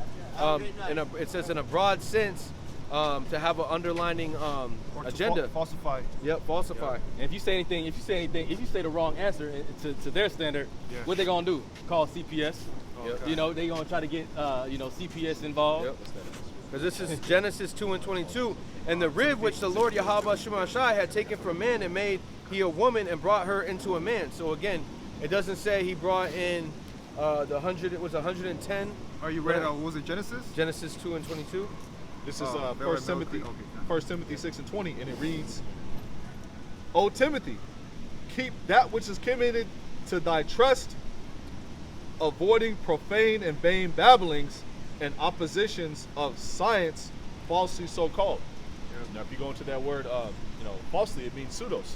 it says in a broad sense, to have an underlining agenda. Falsify. Yep, falsify. And if you say the wrong answer to their standard, what they gonna do? Call CPS. They gonna try to get CPS involved. Because this is Genesis 2:22, and the rib which the Lord Yahweh Shemashai had taken from man and made he a woman and brought her into a man. So again, it doesn't say he brought in the 100. It was 110. Are you ready? What was it? Genesis? Genesis 2:22. This is 1 Timothy, 1 Timothy 6:20, and it reads, O Timothy, keep that which is committed to thy trust, avoiding profane and vain babblings and oppositions of science, falsely so called. Now, if you go into that word, falsely, it means pseudos.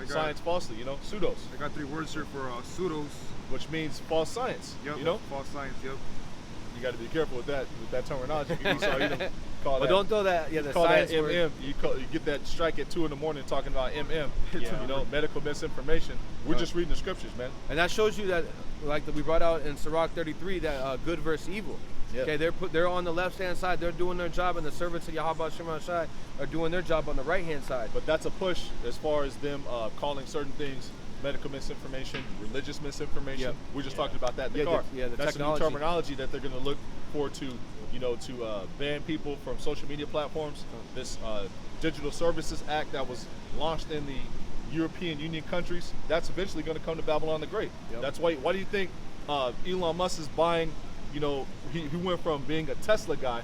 Science falsely, pseudos. I got 3 words here for pseudos, which means false science. Yep. False science. Yep. You got to be careful with that terminology. But don't throw that. Yeah, the call science that word. You get that strike at 2 in the morning talking about medical misinformation. We're just reading the scriptures, man. And that shows you that, like we brought out in Sirach 33, that good versus evil. Yeah. Okay, they're on the left-hand side. They're doing their job, and the servants of Yahweh Shemashai are doing their job on the right-hand side. But that's a push as far as them calling certain things medical misinformation, religious misinformation. Yep. We're just talking about that in the car. The that's technology. the new terminology that they're going to look for to ban people from social media platforms. This Digital Services Act that was launched in the European Union countries, that's eventually going to come to Babylon the Great. Yep. That's why do you think Elon Musk is buying, he went from being a Tesla guy,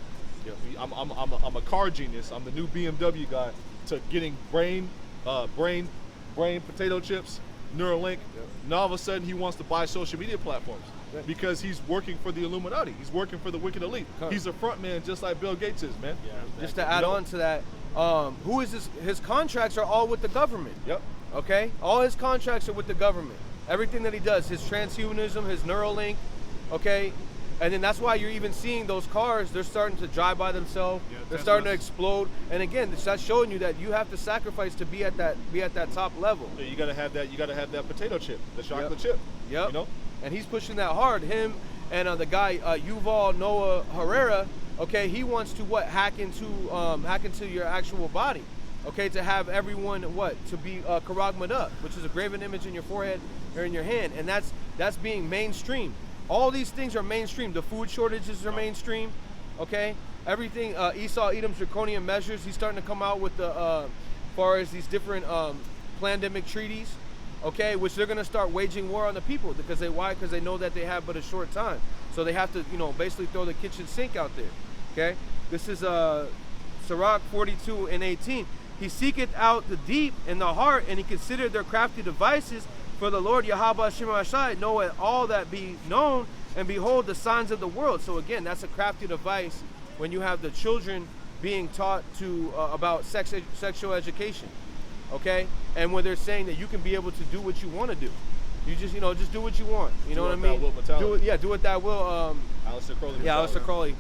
I'm a car genius, I'm the new BMW guy, to getting brain potato chips, Neuralink. Now all of a sudden he wants to buy social media platforms because he's working for the Illuminati. He's working for the wicked elite. He's a front man just like Bill Gates is, man. Yeah, just to add on to that, who is his contracts are all with the government. Yep. Okay? All his contracts are with the government. Everything that he does, his transhumanism, his Neuralink, okay? And then that's why you're even seeing those cars, they're starting to drive by themselves. Yeah, they're starting to explode. And again, that's showing you that you have to sacrifice to be at that top level. Yeah, you gotta have that potato chip, the chocolate chip. Yep. And he's pushing that hard. Him and the guy Yuval Noah Harari, okay, he wants to hack into your actual body. Okay, to have everyone to be karagmad up, which is a graven image in your forehead, are in your hand, and that's being mainstream. All these things are mainstream. The food shortages are mainstream. Okay, everything. Esau, Edom's draconian measures. He's starting to come out with the far as these different pandemic treaties. Okay, which they're gonna start waging war on the people because why? Because they know that they have but a short time, so they have to basically throw the kitchen sink out there. Okay, this is Sirach 42 and 18. He seeketh out the deep in the heart, and he considered their crafty devices. For the Lord Yahweh Shemashai knoweth all that be known, and behold the signs of the world. So again, that's a crafty device when you have the children being taught about sexual education. Okay, and when they're saying that you can be able to do what you want to do, you just do what you want. You know what I mean? Do what that will. Aleister Crowley. Yeah, Aleister Crowley.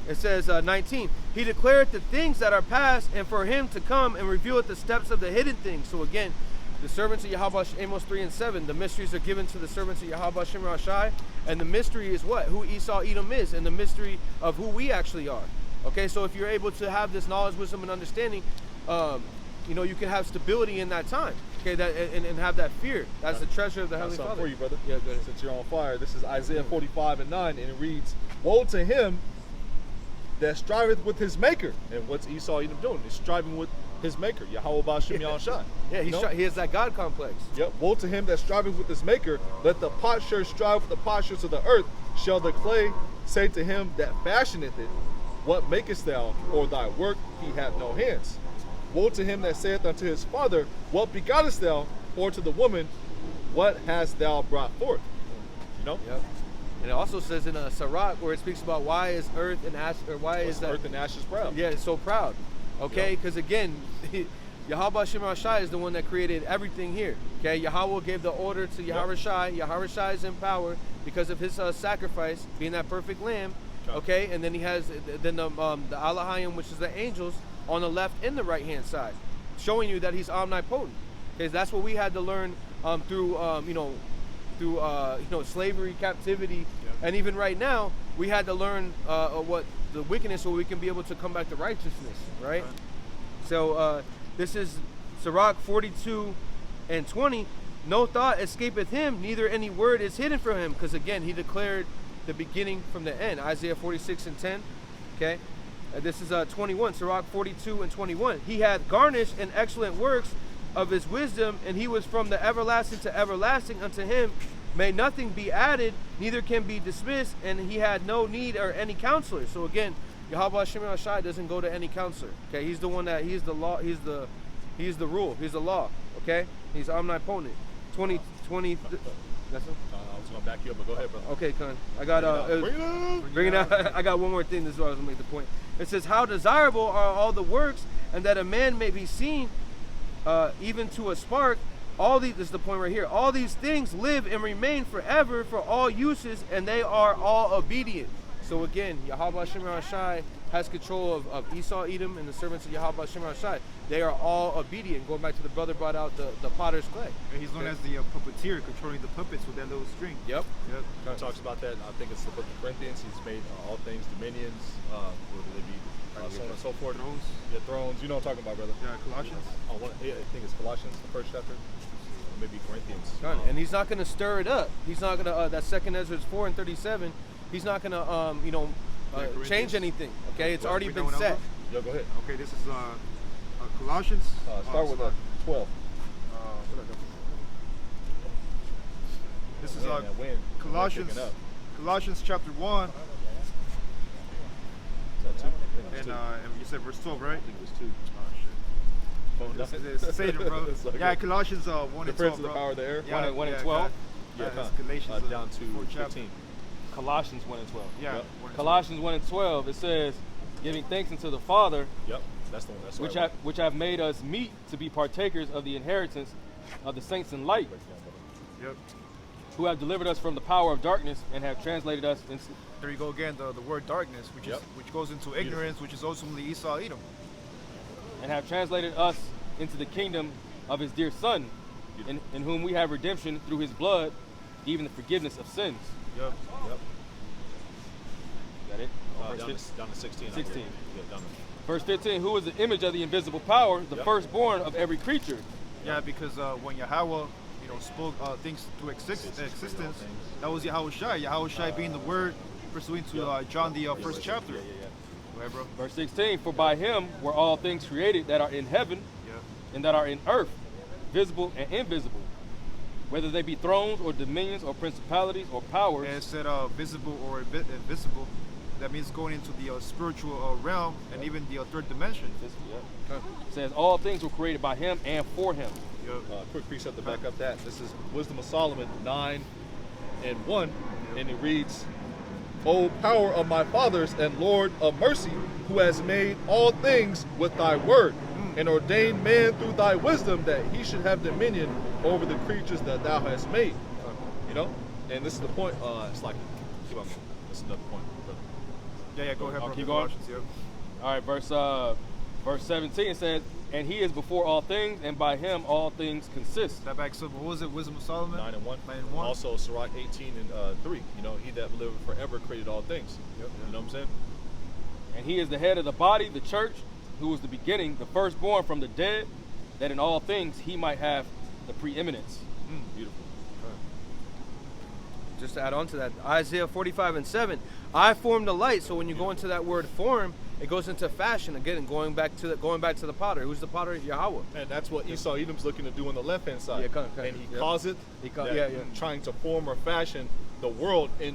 It says 19. He declared the things that are past, and for him to come and reveal the steps of the hidden things. So again, the servants of Yahweh, Amos 3 and 7. The mysteries are given to the servants of Yahweh Shem Rashai, and the mystery is what? Who Esau Edom is, and the mystery of who we actually are. Okay, so if you're able to have this knowledge, wisdom, and understanding, you can have stability in that time. Okay, and have that fear. That's the treasure of the Heavenly Father. For you, brother. Yeah, go ahead. Since you're on fire, this is Isaiah 45 and 9, and it reads, "Woe to him that striveth with his maker." And what's Esau Edom doing? He's striving with his maker, Yahweh Ba'Shem Yahushai. Yeah, he has that God complex. Yep. Woe to him that striveth with his maker. Let the potsherd strive with the potsherds of the earth. Shall the clay say to him that fashioneth it, What makest thou? Or thy work he hath no hands. Woe to him that saith unto his father, What begottest thou? Or to the woman, What hast thou brought forth? Yep. And it also says in Sirach where it speaks about why is earth and ash, or why is that earth and ashes proud? Yeah, it's so proud. Okay, because again, Yahweh Shem Rashai is the one that created everything here. Okay, Yahweh gave the order to Yahweh Shai. Yahweh Shai is in power because of his sacrifice, being that perfect lamb. Okay, and then he has the Alahayim, which is the angels, on the left and the right hand side, showing you that he's omnipotent. Okay, that's what we had to learn through slavery, captivity, and even right now we had to learn what the wickedness, so we can be able to come back to righteousness, right? So this is Sirach 42 and 20. No thought escapeth him, neither any word is hidden from him, because again he declared the beginning from the end. Isaiah 46 and 10. Okay, this is 21. Sirach 42 and 21. He hath garnished in excellent works of his wisdom, and he was from the everlasting to everlasting. Unto him may nothing be added, neither can be dismissed, and he had no need or any counselor. So again, Yahweh Shem Rashai doesn't go to any counselor. Okay, he's the one that he's the law, he's the rule, he's the law. Okay, he's omnipotent. 20. That's it. I was gonna back you up, but go ahead, brother. Okay, Con. I got bring it out. I got one more thing. This is what I was gonna make the point. It says, "How desirable are all the works, and that a man may be seen, even to a spark. All these." This is the point right here. "All these things live and remain forever for all uses, and they are all obedient." So again, Yahweh Shem Rashai has control of Esau, Edom, and the servants of Yahweh Shem Rashai. They are all obedient. Going back to the brother brought out the potter's clay. And he's known as the puppeteer, controlling the puppets with that little string. Yep. He talks about that. I think it's the book of Corinthians. He's made all things dominions, whether they be so on and so forth. Thrones. Yeah, thrones. You know what I'm talking about, brother. Yeah, Colossians. I think it's Colossians, the first chapter. Or maybe Corinthians. And he's not going to stir it up. He's not going to, that second Ezra 4 and 37, he's not going to, change anything. Okay, it's already been set. Yo, go ahead. Okay, this is Colossians. Start with 12. This is Colossians chapter 1. Is that 2? And you said verse 12, right? I think it was 2. Oh, shit. It's Satan, bro. Yeah, Colossians 1 and 12, The prince of the bro. power of the air. Yeah, 1 and 12? Yeah, it's Galatians down to 15. Colossians 1 and 12. Yeah. Yep. Colossians 1 and 12, it says, "Giving thanks unto the Father, Yep, that's the one. That's right. which have made us meet to be partakers of the inheritance of the saints in light, Yep. who have delivered us from the power of darkness and have translated us into." There you go again, the word darkness, which goes into ignorance, which is ultimately Esau Edom. And have translated us into the kingdom of his dear Son, in whom we have redemption through his blood, even the forgiveness of sins. Yep. Is that it? Down to 16. 16. Yeah, down to Verse 15, "Who is the image of the invisible power, the Yep. firstborn of every creature." Yeah, because when Yahweh, spoke things to existence. That was Yahweh Shai being the word, pursuant to John the first chapter. Go ahead, bro. Verse 16, for by him were all things created that are in heaven and that are in earth, visible and invisible, whether they be thrones or dominions or principalities or powers. And it said visible or invisible. That means going into the spiritual realm and even the third dimension. It says all things were created by him and for him. Quick precept to back up that. This is Wisdom of Solomon 9:1, and it reads, O power of my fathers and Lord of mercy, who has made all things with thy word, and ordained man through thy wisdom that he should have dominion over the creatures that thou hast made. You know? And this is the point. It's like, keep on going. This is another point, brother. Yeah, go ahead, bro. Keep going. All right, verse 17 says, and he is before all things, and by him all things consist. That backs up. What was it? Wisdom of Solomon? 9:1. Also, Sirach 18:3. You know, he that liveth forever created all things. You know what I'm saying? And he is the head of the body, the church, who was the beginning, the firstborn from the dead, that in all things he might have the preeminence. Beautiful. Just to add on to that, Isaiah 45:7, I form the light. So when you go into that word form, it goes into fashion again, going back to the potter. Who's the potter? Yahweh. And that's what Esau Edom's looking to do on the left hand side. Yeah, come on. And he calls it. Trying to form or fashion the world in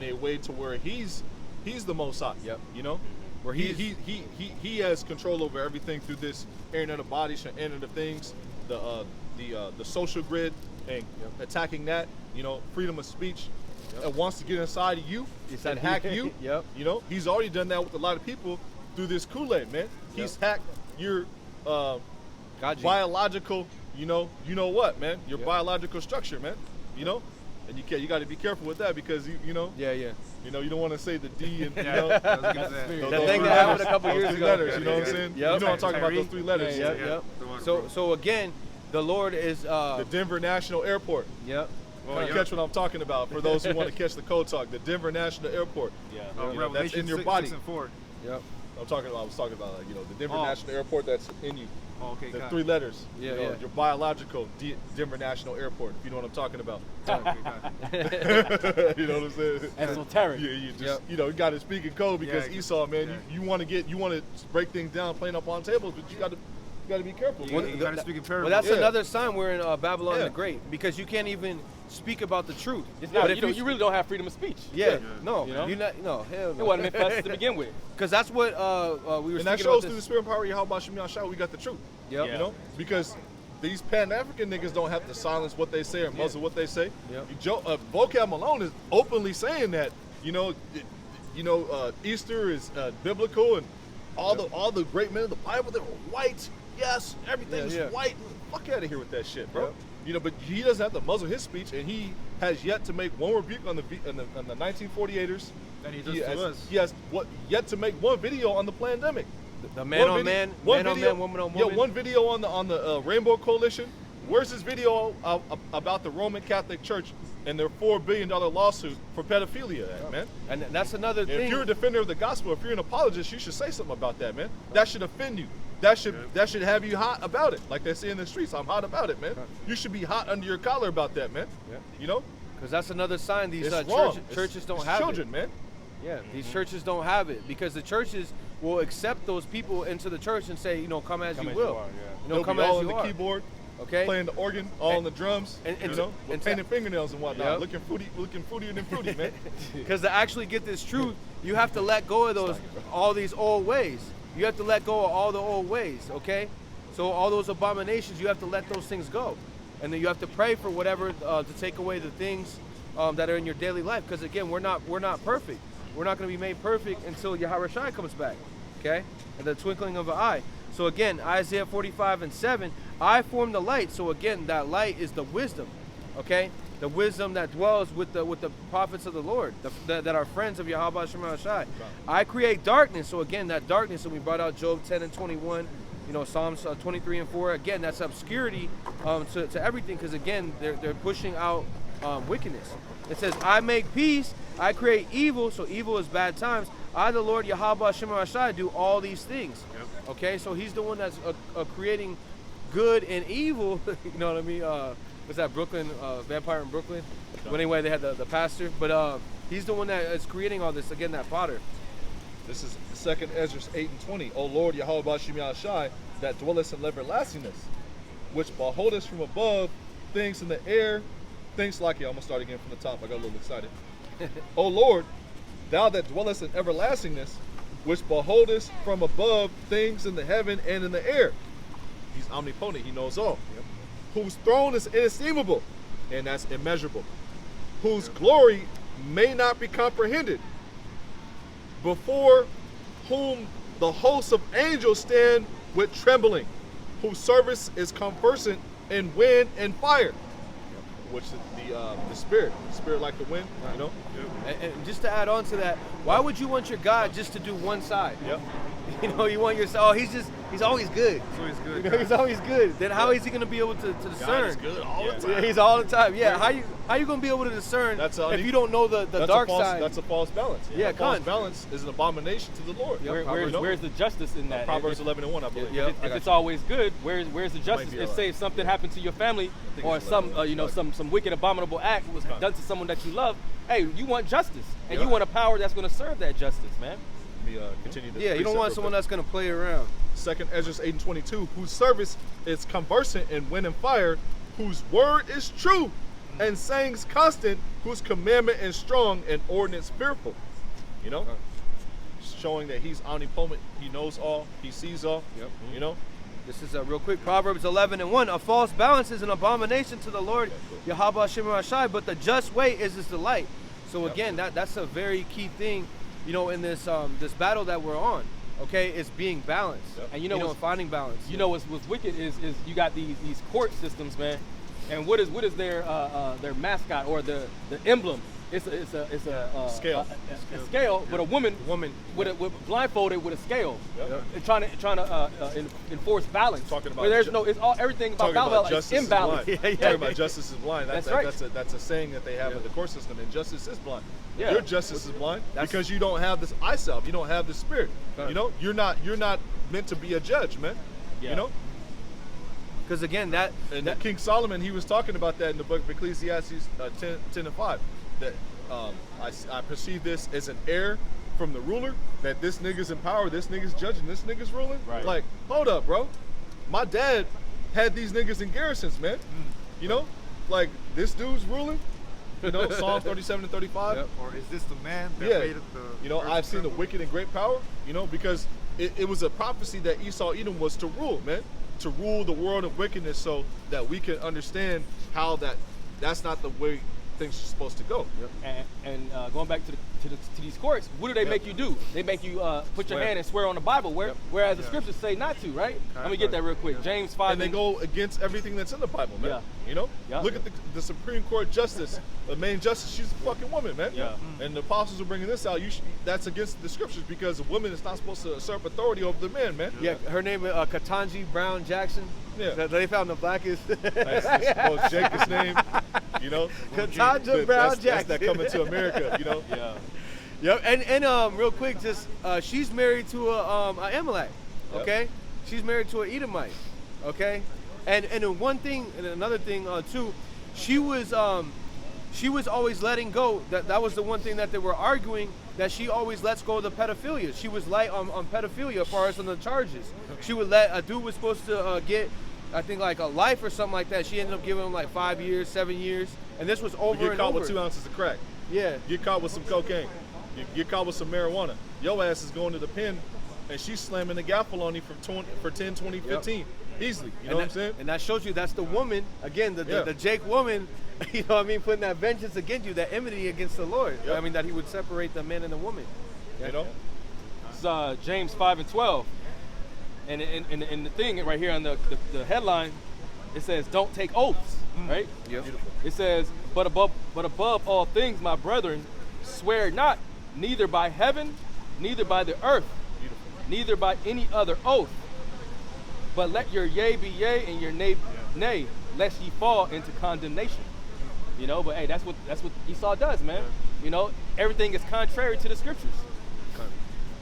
a way to where he's the Most High. Yep. You know, where he has control over everything through this Internet of bodies and Internet of things, the social grid, and attacking that. You know, freedom of speech. And wants to get inside of you and hack you. You know, he's already done that with a lot of people through this Kool-Aid, man. He's hacked your biological, you know what, man? Your biological structure, man. You know, and you got to be careful with that because you know. You know, you don't want to say the D and you know. That thing that happened a couple years ago. Letters, you know what I'm saying? You know what I'm talking about? Those 3 letters. So again, the Lord is the Denver National Airport. Well, catch what I'm talking about for those who want to catch the code talk. The Denver National Airport. You know, that's in your body. 6 and 4. I was talking about like, you know, the Denver National Airport that's in you. Okay, the 3 letters. You know, your biological Denver National Airport. If you know what I'm talking about. You know what I'm saying? Esoteric. You just you know, you got to speak in code because Esau, man, you want to break things down, playing up on tables, but you got to be careful. You got to speak in parables. Well, that's another sign we're in Babylon the Great, because you can't even speak about the truth. It's not, you really don't have freedom of speech. No, you know? you're not. No, hell no. It wasn't meant for us to begin with. Because that's what we were. And that shows through the spirit and power of Yahweh Shem Yahshua, we got the truth. You know, because these Pan-African niggas don't have to silence what they say or muzzle what they say. Vocab Malone is openly saying that. Easter is biblical, and all the great men of the Bible, they were white. Yes, everything's white. Fuck out of here with that shit, bro. You know, but he doesn't have to muzzle his speech, and he has yet to make one rebuke on the 1948ers. And he has yet to make one video on the pandemic. The man on man, woman on woman. Yeah, one video on the Rainbow Coalition. Where's this video about the Roman Catholic Church and their $4 billion lawsuit for pedophilia, man? And that's another thing. If you're a defender of the gospel, if you're an apologist, you should say something about that, man. That should offend you. That should have you hot about it, like they say in the streets. I'm hot about it, man. You should be hot under your collar about that, man. You know, because that's another sign these churches don't have children, it. Man. Yeah, these churches don't have it because the churches will accept those people into the church and say, come as you will. Come as you are. on the keyboard, playing the organ, all on the drums, with painted fingernails and whatnot, looking fruitier than fruity, man. Because to actually get this truth, you have to let go of all these old ways. You have to let go of all the old ways, okay? So all those abominations, you have to let those things go. And then you have to pray for whatever to take away the things that are in your daily life. Because again, we're not perfect. We're not going to be made perfect until Yahweh Shai comes back, okay? In the twinkling of an eye. So again, Isaiah 45:7, I form the light. So again, that light is the wisdom, okay? The wisdom that dwells with the prophets of the Lord, that are friends of Yahweh Shem Shai. I create darkness. So again, that darkness, and we brought out Job 10:21, Psalms 23:4. Again, that's obscurity to everything, because again, they're pushing out wickedness. It says, I make peace, I create evil. So evil is bad times. I, the Lord Yahweh Shem Shai, do all these things. Okay, so he's the one that's creating good and evil. You know what I mean? was that Brooklyn, Vampire in Brooklyn? But anyway, they had the pastor. But he's the one that is creating all this, again, that potter. This is 2 Ezra 8:20. O Lord, Yahweh Bashim Yahshai, that dwellest in everlastingness, which beholdest from above things in the air, things like it. I'm going to start again from the top. I got a little excited. O Lord, thou that dwellest in everlastingness, which beholdest from above things in the heaven and in the air. He's omnipotent. He knows all. Yep. Whose throne is inestimable, and that's immeasurable. Whose glory may not be comprehended. Before whom the hosts of angels stand with trembling, whose service is conversant in wind and fire, which is the spirit like the wind, you know. And just to add on to that, why would you want your God just to do one side? Yep. You know, you want yourself. Oh, he's always good. He's always good. You know, he's always good. Then how is he going to be able to discern? God is good all the time. Yeah, he's all the time. Yeah. How you going to be able to discern if you don't know the dark side? That's a false balance. Yeah, a false balance is an abomination to the Lord. Yep. Where's the justice in that? Proverbs 11:1, I believe. Yeah. If it's always good, where's the justice? If say something happened to your family, or some some wicked abominable act was done to someone that you love, hey, you want justice, and you want a power that's going to serve that justice, man. Let me continue this. Yeah, you don't want someone that's going to play around. 2 Ezra 8:22, whose service is conversant in wind and fire, whose word is true, and sayings constant, whose commandment is strong and ordinance fearful. You know, showing that he's omnipotent, he knows all, he sees all. Yep. You know. This is real quick. Proverbs 11:1. A false balance is an abomination to the Lord, Yahweh Shem Rashai, but the just way is his delight. So again, that's a very key thing, you know, in this this battle that we're on. Okay, it's being balanced, and you know finding balance. You know what's wicked is you got these court systems, man. And what is their mascot or the emblem? It's a scale. A scale, but a woman with blindfolded with a scale, and trying to enforce balance. Talking about where there's everything about balance is imbalance. Talking about justice is blind. That's right. That's a saying that they have in the court system. And justice is blind. Yeah. Your justice is blind because you don't have this eye self. You don't have the spirit. You know, you're not meant to be a judge, man. Yeah. You know. Because again, King Solomon, he was talking about that in the book of Ecclesiastes 10:5. That I perceive this as an error from the ruler, that this nigga's in power, this nigga's judging, this nigga's ruling. Right. Like, hold up, bro. My dad had these niggas in garrisons, man. You know, like this dude's ruling. You know, Psalm 37 and 35. Yep. Or is this the man that made the you know, I've seen the wicked and great power. You know, because it was a prophecy that Esau Edom was to rule, man, to rule the world of wickedness, so that we can understand how that's not the way things are supposed to go. Yep. And going back to these courts, what do they make you do? They make you put your hand and swear on the Bible, whereas the scriptures say not to, right? Let me get that real quick. James 5. And they go against everything that's in the Bible, man. Yeah. You know? Yeah. Look at the Supreme Court justice, the main justice, she's a fucking woman, man. Yeah. And the apostles are bringing this out. That's against the scriptures because a woman is not supposed to usurp authority over the man, man. Yeah, her name is Ketanji Brown Jackson. Yeah. They found the blackest. That's Jacob's name, you know? Ketanji Brown Jackson. That's that coming to America, you know? Yeah. Yep, and real quick, just she's married to a Amalek, okay? Yep. She's married to an Edomite, okay? And one thing, and another thing too, she was always letting go. That was the one thing that they were arguing, that she always lets go of the pedophilia. She was light on pedophilia as far as on the charges. She would let a dude was supposed to get, I think, like a life or something like that. She ended up giving him like 5 years, 7 years, and this was over You get and caught over. with 2 ounces of crack. Yeah. Get caught with some cocaine. You get caught with some marijuana. Your ass is going to the pen, and she's slamming the gavel on you for 10, 20, 15. Easily. You know what I'm saying? And that shows you that's the woman, again, the Jake woman, you know what I mean, putting that vengeance against you, that enmity against the Lord. Yep. I mean, that he would separate the man and the woman. You know? It's James 5 and 12. And the thing right here on the headline, it says, don't take oaths, right? Yep. It says, but above all things, my brethren, swear not, neither by heaven, neither by the earth, neither by any other oath, but let your yea be yea and your nay nay, lest ye fall into condemnation. You know, but hey, that's what Esau does, man. You know, everything is contrary to the scriptures.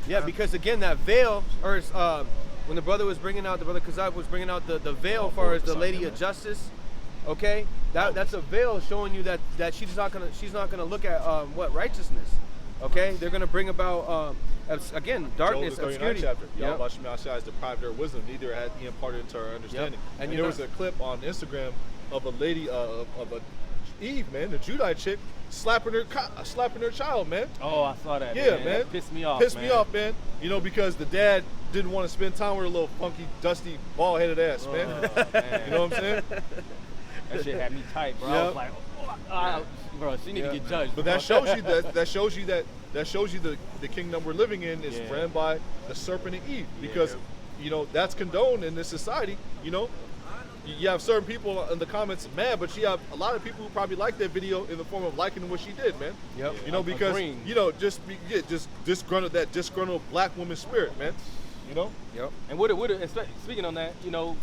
Yeah, because again, that veil, or when the brother Kazak was bringing out the veil as far as the Lady of Justice, okay? That's a veil showing you that she's not gonna look at what righteousness. Okay, they're gonna bring about again darkness, Joel, the 39th obscurity. chapter. Yep. Yahweh Shem Yahshua has deprived her of wisdom, neither had he imparted into her understanding. Yep. And there was a clip on Instagram of a lady of a Eve, man, the Judite chick, slapping her child, man. Oh, I saw that. Yeah, man. man. That pissed me off. Pissed me off, man. You know, because the dad didn't want to spend time with her little funky, dusty, bald-headed ass, man. Man. You know what I'm saying? That shit had me tight, bro. I was like, bro, she need to get judged. But bro. that shows you that shows you the kingdom we're living in is ran by the serpent and Eve, because you know that's condoned in this society. You know, you have certain people in the comments mad, but you have a lot of people who probably like that video in the form of liking what she did, man. Yep. You know, because Agreeing. you know just disgruntled black woman spirit, man. You know. Yep. And speaking on that, you know,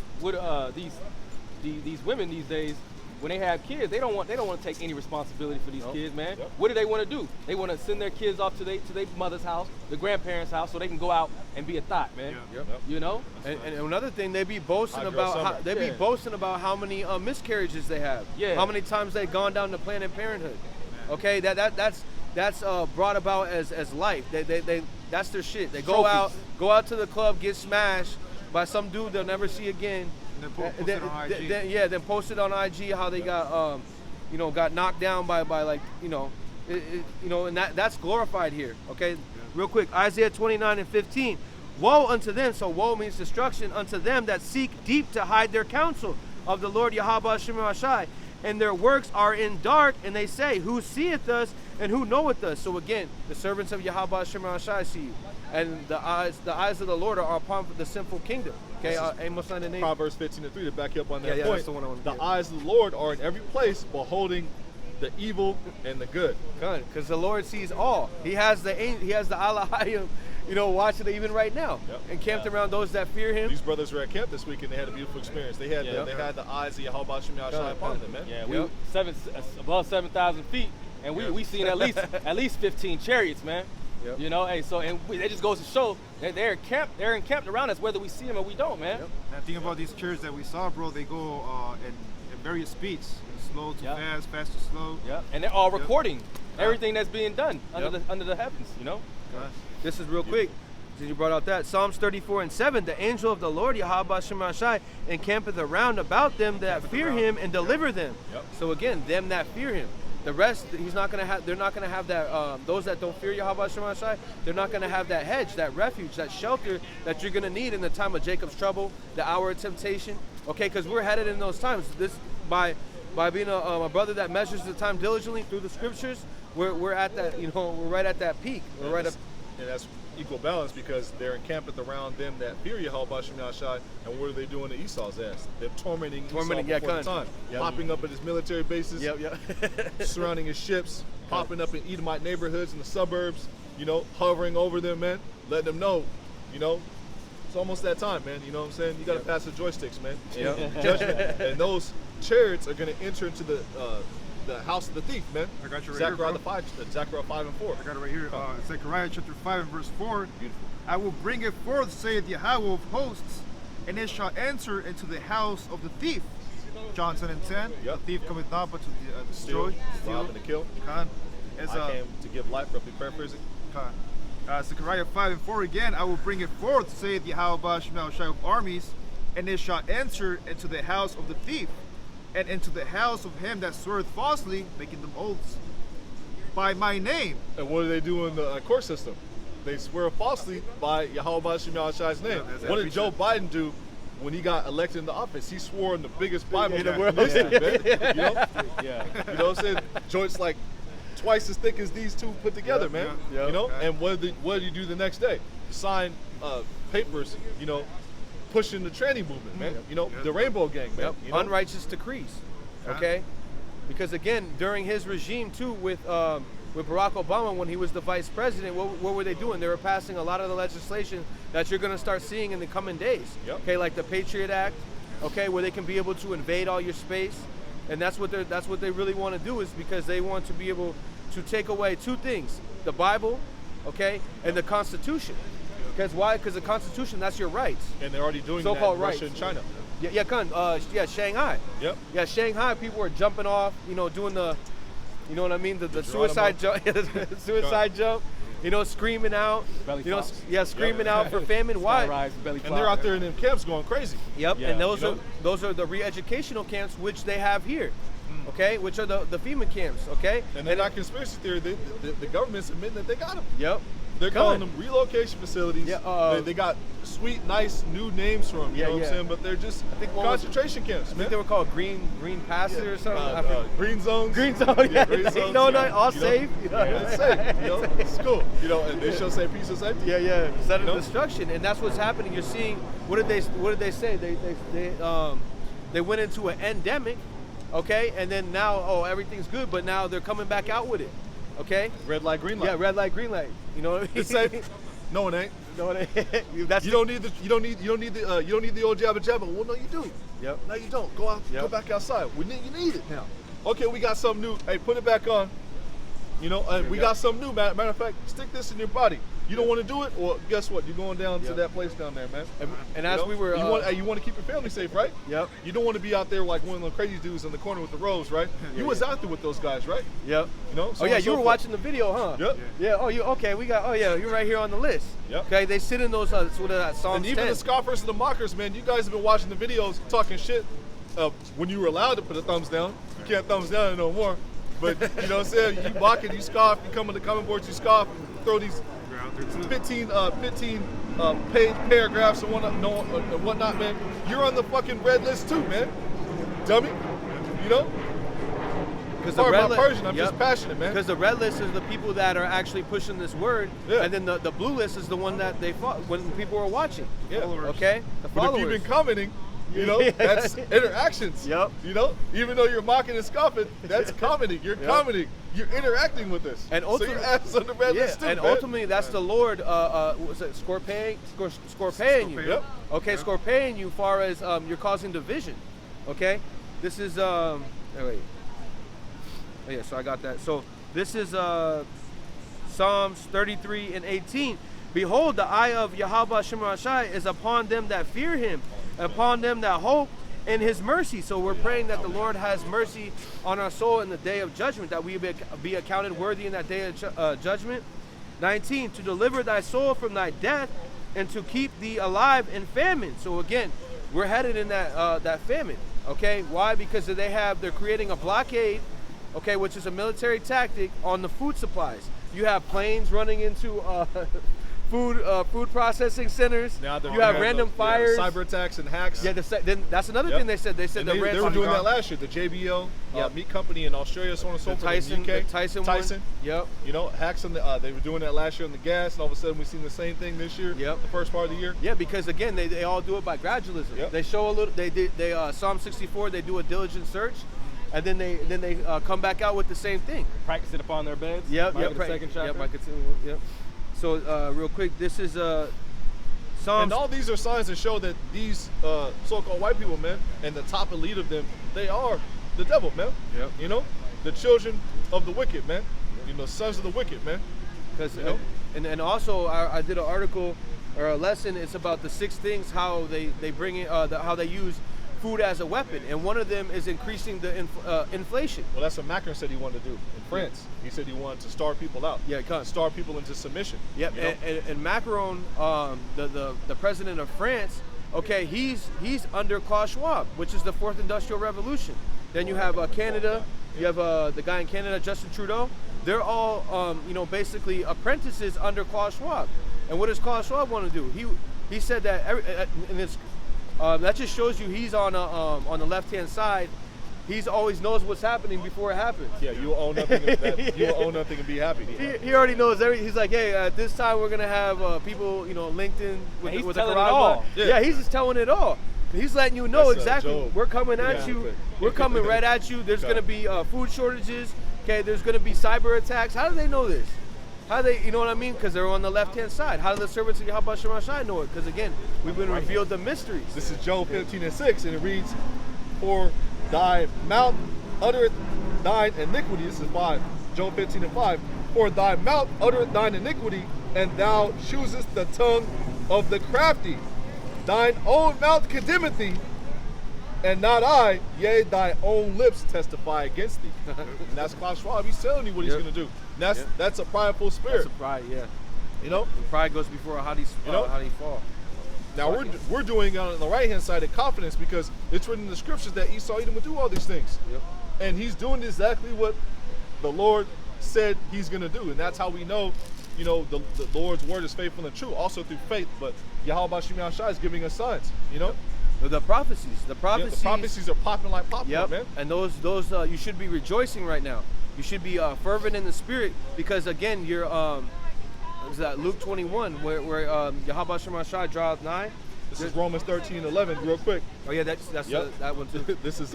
these women these days, when they have kids, they don't want to take any responsibility for these kids, man. Yep. What do they want to do? They want to send their kids off to their mother's house, the grandparents' house, so they can go out and be a thought, man. Yep. You know? And another thing, they be boasting Hot girl about summer. how many miscarriages they have. Yeah. How many times they've gone down to Planned Parenthood. Okay, that's brought about as life. They that's their shit. They go out to the club, get smashed by some dude they'll never see again. And then post it on IG. Then post it on IG how they got got knocked down by like and that's glorified here. Okay, real quick, Isaiah 29:15. Woe unto them, so woe means destruction, unto them that seek deep to hide their counsel of the Lord Yahweh Shem Yahshai, and their works are in dark, and they say, who seeth us and who knoweth us? So again, the servants of Yahweh Shem Yahshai see you, and the eyes of the Lord are upon the sinful kingdom. Okay, Amos 9:8. Proverbs 15:3 to back you up on that Yeah, point. that's the one I wanna The get. eyes of the Lord are in every place, beholding the evil and the good. Because the Lord sees all. He has the Alahayim, watching it even right now, Yep. encamped around those that fear Him. These brothers were at camp this week and they had a beautiful experience. They had Yeah. they had the eyes of Yahweh Shem Yahshua upon them, man. Yeah, Yep. above 7,000 feet, and we seen at least 15 chariots, man. Yep. You know, hey, so it just goes to show that they're encamped around us whether we see them or we don't, man. Yep. And think about these chariots that we saw, bro. They go in various speeds, slow to fast, fast to slow. Yeah, and they're all Yep. recording everything that's being done Yep. under the heavens, you know. This is real quick. Since you brought out that Psalms 34:7, the angel of the Lord Yahweh Shem Yahshai encampeth around about them that fear Him and deliver them. Yep. So again, them that fear Him. The rest, He's not gonna have. They're not gonna have that. Those that don't fear Yahweh Shem Yahshai, they're not gonna have that hedge, that refuge, that shelter that you're gonna need in the time of Jacob's trouble, the hour of temptation. Okay, because we're headed in those times. This by being a brother that measures the time diligently through the scriptures, we're at that. We're right at that peak. We're right up. And that's equal balance because they're encamped around them that fear Yahweh Shem Yahshai. And what are they doing to Esau's ass? They're tormenting Esau before the time. Yep. Popping up at his military bases, surrounding his ships, popping up in Edomite neighborhoods in the suburbs, hovering over them, man, letting them know, it's almost that time, man. You know what I'm saying? You got to pass the joysticks, man. Yep. Judgment. And those chariots are going to enter into the house of the thief, man. I got you right here, Zechariah bro. Zechariah 5 and 4. I got it right here. Zechariah chapter 5 and verse 4. Beautiful. I will bring it forth, saith Yahweh of hosts, and it shall enter into the house of the thief. John 10:10. Yep. The thief cometh not but to Steal, destroy, rob, and to kill. Khan. As, I came to give life, roughly paraphrasing. Khan. Zechariah 5 and 4 again. I will bring it forth, saith Yahweh Shem Yahshai of armies, and it shall enter into the house of the thief, and into the house of him that sweareth falsely, making them oaths by my name. And what do they do in the court system? They swear falsely by Yahweh Shem Yahshai's name. Yeah, What did that's Joe Biden do when he got elected into office? He swore in the biggest Bible in the world. Man. Yeah. You know what I'm saying? Joint's like twice as thick as these two put together, man. yeah. You know? Okay. And what did you do the next day? Sign papers, pushing the tranny movement, man. The Rainbow Gang, man. Yep. Unrighteous decrees. Okay? Because again, during his regime too, with Barack Obama when he was the vice president, what were they doing? They were passing a lot of the legislation that you're going to start seeing in the coming days. Yep. Okay, like the Patriot Act, okay, where they can be able to invade all your space, and that's what they really want to do, is because they want to be able to take away two things: the Bible, okay, and the Constitution. Because why? Because the Constitution, that's your rights. And they're already doing that So-called in Russia rights. and China. Shanghai. Yep. Yeah, Shanghai. People were jumping off. Doing the, you know what I mean, the suicide jump. Suicide jump. Screaming out. Belly You know, flops. screaming out for famine. Why? Rise, belly And they're out there in them camps going crazy. Yep, Yeah, and you know? those are the re-educational camps which they have here, okay? Which are the FEMA camps, okay? And they're not conspiracy theory. The government's admitting that they got them. Yep. They're calling Coming. them relocation facilities. Yeah, they got sweet, nice new names for them. You know what I'm saying? But they're just concentration camps, I man. think they were called green passes or something. I forget. Green zones. Green zone, yeah. Green zones, No, yeah. all You know? safe. Yeah, it's safe. It's cool. And they shall say peace and safety. Yeah. Instead of You know? destruction, and that's what's happening. You're seeing. What did they say? They went into an endemic, okay, and then now everything's good, but now they're coming back out with it, okay? Red light, green light. Yeah, red light, green light. You know what I mean? It's safe. No, it ain't. No, it ain't. That's You don't need the old jabba jabba. Well, no, you do. Yep. No, you don't. Go out. Yep. Go back outside. You need it now. Okay, we got something new. Hey, put it back on. We got something new. Matter of fact, stick this in your body. You don't want to do it? Well, guess what? You're going down to that place down there, man. And as we were, you want to keep your family safe, right? Yep. You don't want to be out there like one of those crazy dudes in the corner with the rose, right? You was out there with those guys, right? Yep. So Oh yeah, and so you were forth. watching the video, huh? Yep. Yeah. Oh, you're right here on the list. Yep. Okay, they sit in those what are that Psalms And even 10. the scoffers and the mockers, man, you guys have been watching the videos talking shit when you were allowed to put a thumbs down. You can't thumbs down no more. But you know what I'm saying? You mock it, you scoff, you come on the comment boards, you scoff, and throw these 15 page paragraphs and whatnot, man. You're on the fucking red list too, man. Dummy. Because Sorry about Persian, I'm just passionate, man. Because the red list is the people that are actually pushing this word, Yeah. and then the blue list is the one that they fought when people were watching. Yeah. Okay. The But followers. if you've been commenting, that's interactions. Yep. Even though you're mocking and scoffing, that's commenting. You're commenting. You're interacting with us. And so your ass is on the red list too, and man. ultimately that's the Lord. Was it Scorpaying you? Yep. Okay, Scorpaying you, far as you're causing division. Okay, this is oh, wait. Oh yeah, so I got that. So this is Psalms 33 and 18. Behold, the eye of Yahweh Shemashai is upon them that fear him, upon them that hope in his mercy. So we're praying that the Lord has mercy on our soul in the day of judgment, that we be accounted worthy in that day of judgment. 19, to deliver thy soul from thy death and to keep thee alive in famine. So again, we're headed in that famine. Okay, why? Because they're creating a blockade, okay, which is a military tactic on the food supplies. You have planes running into food processing centers. Now You have random fires. cyber attacks and hacks. Yeah, then that's another thing they said. They said And they were doing that last year. The JBL meat company in Australia, so on and so forth. Tyson, in the UK. Tyson. Yep. Hacks on they were doing that last year on the gas, and all of a sudden we've seen the same thing this year. Yep. The first part of the year. Yeah, because again, they all do it by gradualism. Yep. They show a little. They Psalm 64. They do a diligent search, and then they come back out with the same thing. Practice it upon their beds. Yep. Micah, the second chapter. Yep. Micah, yep. So real quick, this is Psalms. And all these are signs that show that these so-called white people, man, and the top elite of them, they are the devil, man. Yep. The children of the wicked, man. Sons of the wicked, man. Because and also I did an article or a lesson. It's about the 6 things how they bring in how they use food as a weapon, and one of them is increasing the inflation. Well, that's what Macron said he wanted to do in France. He said he wanted to starve people out. Yeah, starve people into submission. Yep. And Macron, the president of France, okay, he's under Klaus Schwab, which is the 4th Industrial Revolution. Then you have Canada. You have the guy in Canada, Justin Trudeau. They're all basically apprentices under Klaus Schwab. And what does Klaus Schwab want to do? He said that and it's that just shows you he's on the left-hand side. He's always knows what's happening before it happens. Yeah, you will own nothing. You will own nothing and be happy. He already knows everything. He's like, hey, at this time we're gonna have people, linked in with he's the telling Quran. it all. Yeah, he's just telling it all. He's letting you know That's, exactly. Job. We're coming at you. We're coming right at you. There's gonna be food shortages. Okay, there's gonna be cyber attacks. How do they know this? How do they, you know what I mean? Because they're on the left-hand side. How do the servants of Yahweh Shemashai know it? Because again, we've been revealed the mysteries. This is Job 15:6, and it reads, "For thy mouth uttereth thine iniquity." This is 5. Job 15:5. "For thy mouth uttereth thine iniquity, and thou choosest the tongue of the crafty. Thine own mouth condemneth thee, and not I, yea, thy own lips testify against thee. And that's Klaus Schwab. He's telling you what he's going to do. And that's a prideful spirit. That's a pride, yeah. You know? And pride goes before how he fall. Now we're doing it on the right hand side in confidence because it's written in the scriptures that Esau Edom would do all these things. Yep. And he's doing exactly what the Lord said he's going to do. And that's how we know, you know, the Lord's word is faithful and true, also through faith. But Yahweh Shimon Shai is giving us signs, you know? The prophecies. The prophecies are popping like popcorn, man. And those you should be rejoicing right now. You should be fervent in the spirit because, again, you're, is that Luke 21 where Yahweh Shimon Shai draweth nigh? This is Romans 13:11, real quick. Oh yeah, that's that one too. This is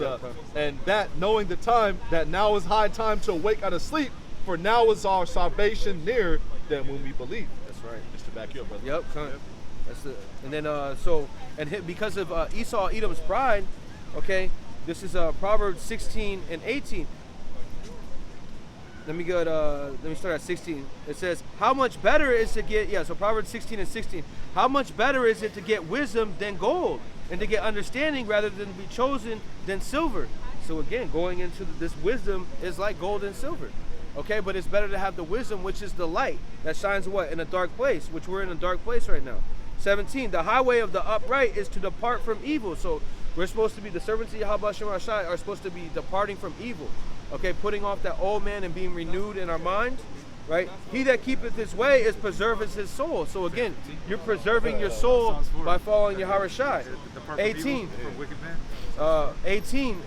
and that knowing the time that now is high time to awake out of sleep, for now is our salvation nearer than when we believe. That's right. Just to back you up, brother. Yep. That's it. And then because of Esau Edom's pride, okay, this is Proverbs 16 and 18. Let me start at 16. It says, how much better is to get, so Proverbs 16 and 16. How much better is it to get wisdom than gold, and to get understanding rather than be chosen than silver? So again, going into this wisdom is like gold and silver. Okay, but it's better to have the wisdom, which is the light that shines what? In a dark place, which we're in a dark place right now. 17, the highway of the upright is to depart from evil. So we're supposed to be, the servants of Yahweh Shemar Shai are supposed to be departing from evil. Okay, putting off that old man and being renewed in our minds, right? He that keepeth his way is preserveth his soul. So again, you're preserving your soul by following Yahweh Shai. 18, 18,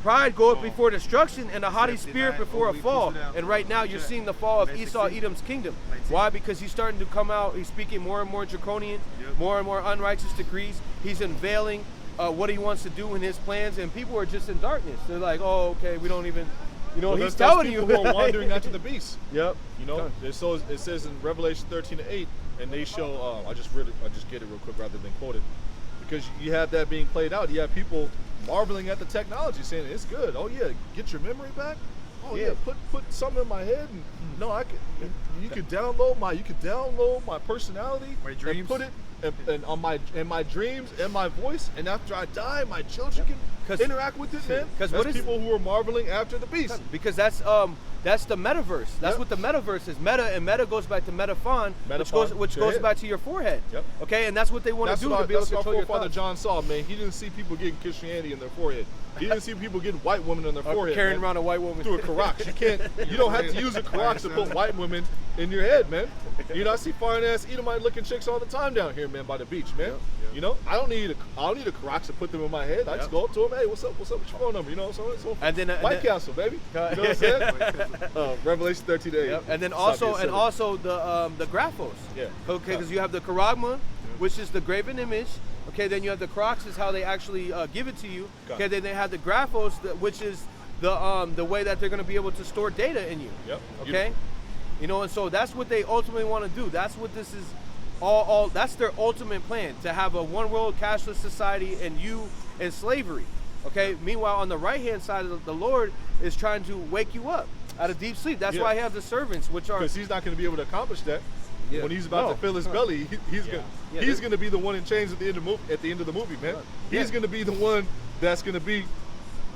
pride goeth before destruction, and a haughty spirit before a fall. And right now you're seeing the fall of Esau Edom's kingdom. Why? Because he's starting to come out, he's speaking more and more draconian, more and more unrighteous decrees. He's unveiling what he wants to do in his plans, and people are just in darkness. They're like, oh, okay, we don't even, you know, he's telling you. People who are wandering after the beast. Yep. You know, it says in Revelation 13:8, and they show, I'll just get it real quick rather than quote it, because you have that being played out. You have people marveling at the technology, saying it's good. Oh yeah, get your memory back. Oh yeah, put something in my head, and no, you could download my personality, my dreams, and put it and on my dreams and my voice, and after I die, my children can interact with it, man. Because that's people who are marveling after the beast. Because that's the metaverse. That's what the metaverse is. Meta, and meta goes back to metaphon, which goes back to your forehead. Yep. Okay, and that's what they want to do to be able to control your Father thoughts. John saw, man. He didn't see people getting Christianity in their forehead. He didn't see people getting white women in their forehead. Carrying around a white woman through a karax. You don't have to use a karax to put white women in your head, man. You know, I see foreign ass Edomite looking chicks all the time down here, man, by the beach, man. You know, I don't need a karax to put them in my head. I just go up to them, hey, what's up with your phone number? You know, so White Castle, baby. You know what I'm saying? Revelation 13:8. Yep. And then also the graphos. Yeah. Okay, because you have the charagma, which is the graven image. Okay, then you have the karax, is how they actually give it to you. Okay, then they have the graphos, which is the way that they're going to be able to store data in you. Yep. Okay, you know, and so that's what they ultimately want to do. That's what this is all. That's their ultimate plan, to have a one world cashless society and you in slavery. Okay. Meanwhile, on the right hand side of the Lord is trying to wake you up out of deep sleep. That's why he has the servants, which are, because he's not going to be able to accomplish that. When he's about to fill his belly, he's going to be the one in chains at the end of the movie, man. He's going to be the one that's going to be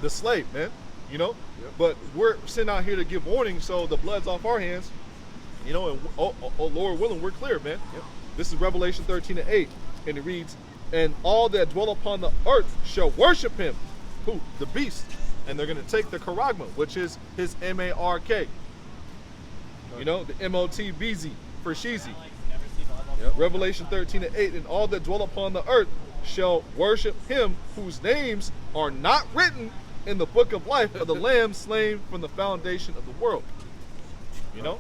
the slave, man. You know. But we're sent out here to give warning, so the blood's off our hands. You know, and oh Lord willing, we're clear, man. This is Revelation 13:8, and it reads, "And all that dwell upon the earth shall worship him." Who? The beast. And they're going to take the charagma, which is his M-A-R-K. You know, the M-O-T-B-Z. For Shizi. Revelation 13:8, and all that dwell upon the earth shall worship him whose names are not written in the book of life of the Lamb slain from the foundation of the world. You know?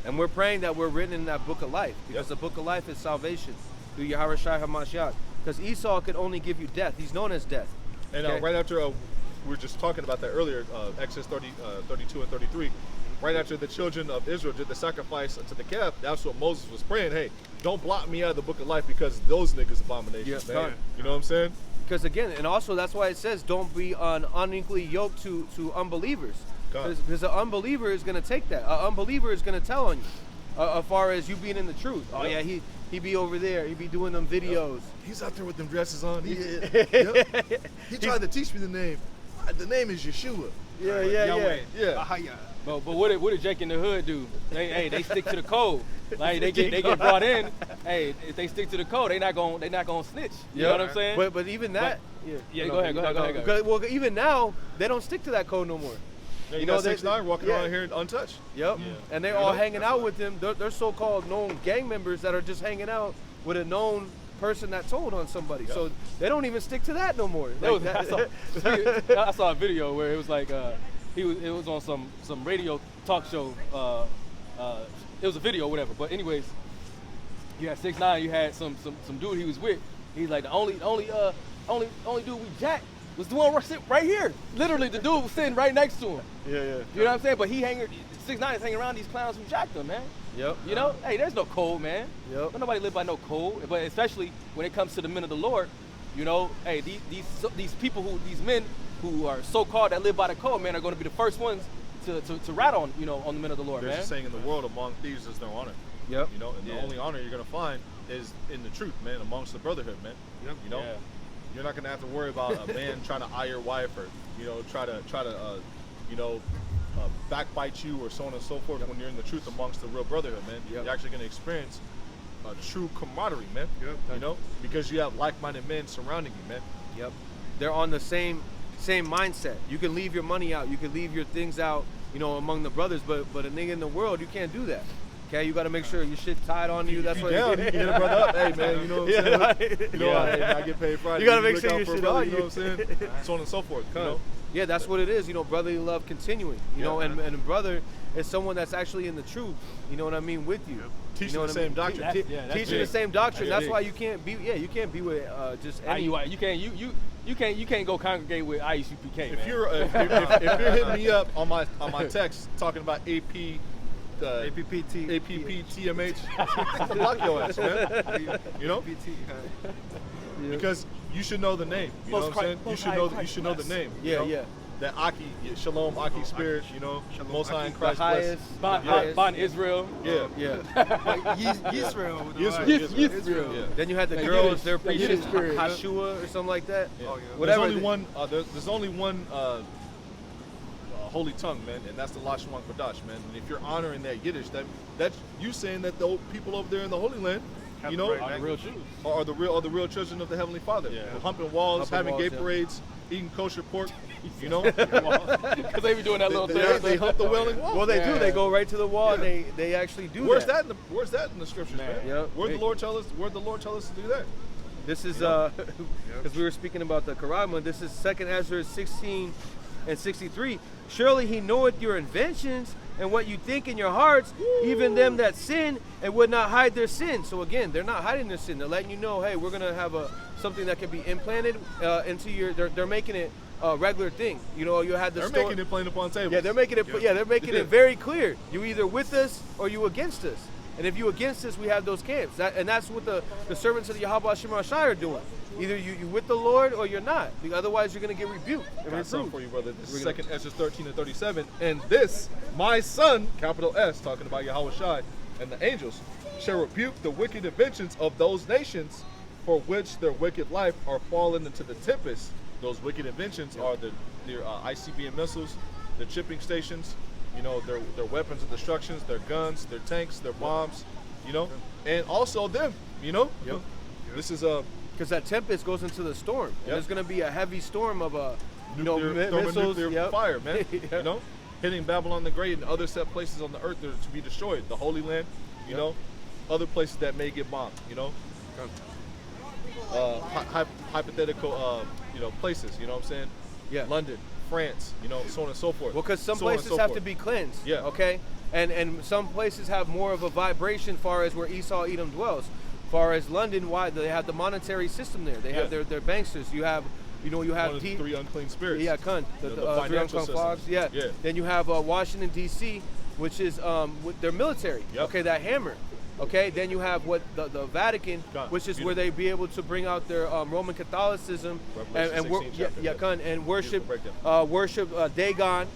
And we're praying that we're written in that book of life, because the book of life is salvation through Yahweh Shai HaMashiach. Because Esau could only give you death. He's known as death. And right after, we were just talking about that earlier, Exodus 32 and 33. Right after the children of Israel did the sacrifice unto the calf, that's what Moses was praying. Hey, don't block me out of the book of life, because those niggas abominations, man. You know what I'm saying? Because again, and also that's why it says don't be unequally yoked to unbelievers. Because an unbeliever is going to take that. An unbeliever is going to tell on you. as far as you being in the truth. Oh yeah, he be over there. He be doing them videos. He's out there with them dresses on. He tried to teach me the name. The name is Yeshua. Yeah. Yeah. But what did Jake in the Hood do? They stick to the code. Like they get brought in. Hey, if they stick to the code, they not gonna snitch. You know what I'm saying? But even that. Go ahead. Well, even now they don't stick to that code no more. You know, 6ix9ine walking around here untouched. Yep. Yeah. And they're all hanging out with them. They're so-called known gang members that are just hanging out with a known person that told on somebody. Yep. So they don't even stick to that no more. I saw a video where it was like it was on some radio talk show. It was a video or whatever. But anyways, you had 6ix9ine. You had some dude he was with. He's like the only dude we jacked was the one right here. Literally, the dude was sitting right next to him. Yeah. You know what I'm saying? But 6ix9ine is hanging around these clowns who jacked him, man. Yep. You know, hey, there's no code, man. Yep. Don't nobody live by no code. But especially when it comes to the men of the Lord, you know, hey, these people these men who are so-called that live by the code, man, are going to be the first ones to rat on, you know, on the men of the Lord, There's man. a saying in the world, among thieves is no honor. Yep. You know, and the only honor you're gonna find is in the truth, man, amongst the brotherhood, man. Yep. You know, you're not gonna have to worry about a man trying to eye your wife or, you know, try to backbite you or so on and so forth when you're in the truth amongst the real brotherhood, man. Yep. You're actually gonna experience a true camaraderie, man. Yep. You know, because you have like-minded men surrounding you, man. Yep. They're on the same mindset. You can leave your money out. You can leave your things out, you know, among the brothers. But a nigga in the world, you can't do that. Okay, you got to make sure your shit tied on you. That's what you can hit a brother up. Hey, man, you know what I'm saying? You know, hey, I get paid Friday. You got to make look sure out your for a shit brother, on you know what I'm saying? So on and so forth. You know? Yeah, that's what it is. You know, brotherly love continuing. You know, and a brother is someone that's actually in the truth. You know what I mean? With you. Teaching you know the same doctrine. Teaching the same doctrine. That's why you can't be. Yeah, you can't be with just any. You can't go congregate with IUCPK, man. If you're hitting me up on my text talking about APPTMH, block your ass, man. You know? Because you should know the name. You know what I'm saying? You should know the name. Yeah, you know? That Aki, Shalom, Aki spirit, you know, Most High in Christ bless. Bon Israel. Yeah. Israel. Israel. Yeah. Then you had the girls, they're preaching Hashua or something like that. Yeah. Whatever. There's only one holy tongue, man, and that's the Lashwan Kodash, man. And if you're honoring that Yiddish, that's you saying that the people over there in the Holy Land, you know, are the real Jews. Are the real children of the Heavenly Father. Yeah. Humping walls, having gay parades, eating kosher pork, you know. Because they be doing that little thing. They hump the Wailing Wall. Well, they do. They go right to the wall and they actually do Where's that. Where's that in the scriptures, man? Yep. Where'd the Lord tell us to do that? This is because we were speaking about the Karama. This is 2nd Ezra 16 and 63. Surely he knoweth your inventions and what you think in your hearts, even them that sin and would not hide their sin. So again, they're not hiding their sin. They're letting you know, hey, we're gonna have something that can be implanted into your. They're making it a regular thing. You know, you had the. They're making it plain upon tables. Yeah, they're making it. Yeah, they're making it very clear. You either with us or you against us. And if you against us, we have those camps. And that's what the servants of the Yahweh Shema Shai are doing. Either you with the Lord or you're not. Otherwise, you're going to get rebuked. Got something for you, brother. This is 2nd Ezra 13 and 37. And this, my son, capital S, talking about Yahweh Shai, and the angels, shall rebuke the wicked inventions of those nations for which their wicked life are fallen into the tempest. Those wicked inventions are their ICBM missiles, their chipping stations, you know, their weapons of destructions, their guns, their tanks, their bombs, you know, and also them, you know. Yep. This is because that tempest goes into the storm. And there's going to be a heavy storm of missiles, nuclear fire, man. You know, hitting Babylon the Great and other set places on the earth that are to be destroyed. The Holy Land, you know, other places that may get bombed, you know. Hypothetical, you know, places, you know what I'm saying? Yeah. London, France, you know, so on and so forth. Well, because some places have to be cleansed. Yeah. Okay. And some places have more of a vibration, far as where Esau Edom dwells. Far as London, why they have the monetary system there. They have their banksters. You have one of the three unclean spirits. Yeah, the three unclean frogs. Yeah. Then you have Washington D.C., which is with their military. Yep. Okay, that hammer. Okay, then you have what the Vatican, which is where they be able to bring out their Roman Catholicism and worship worship Dagon,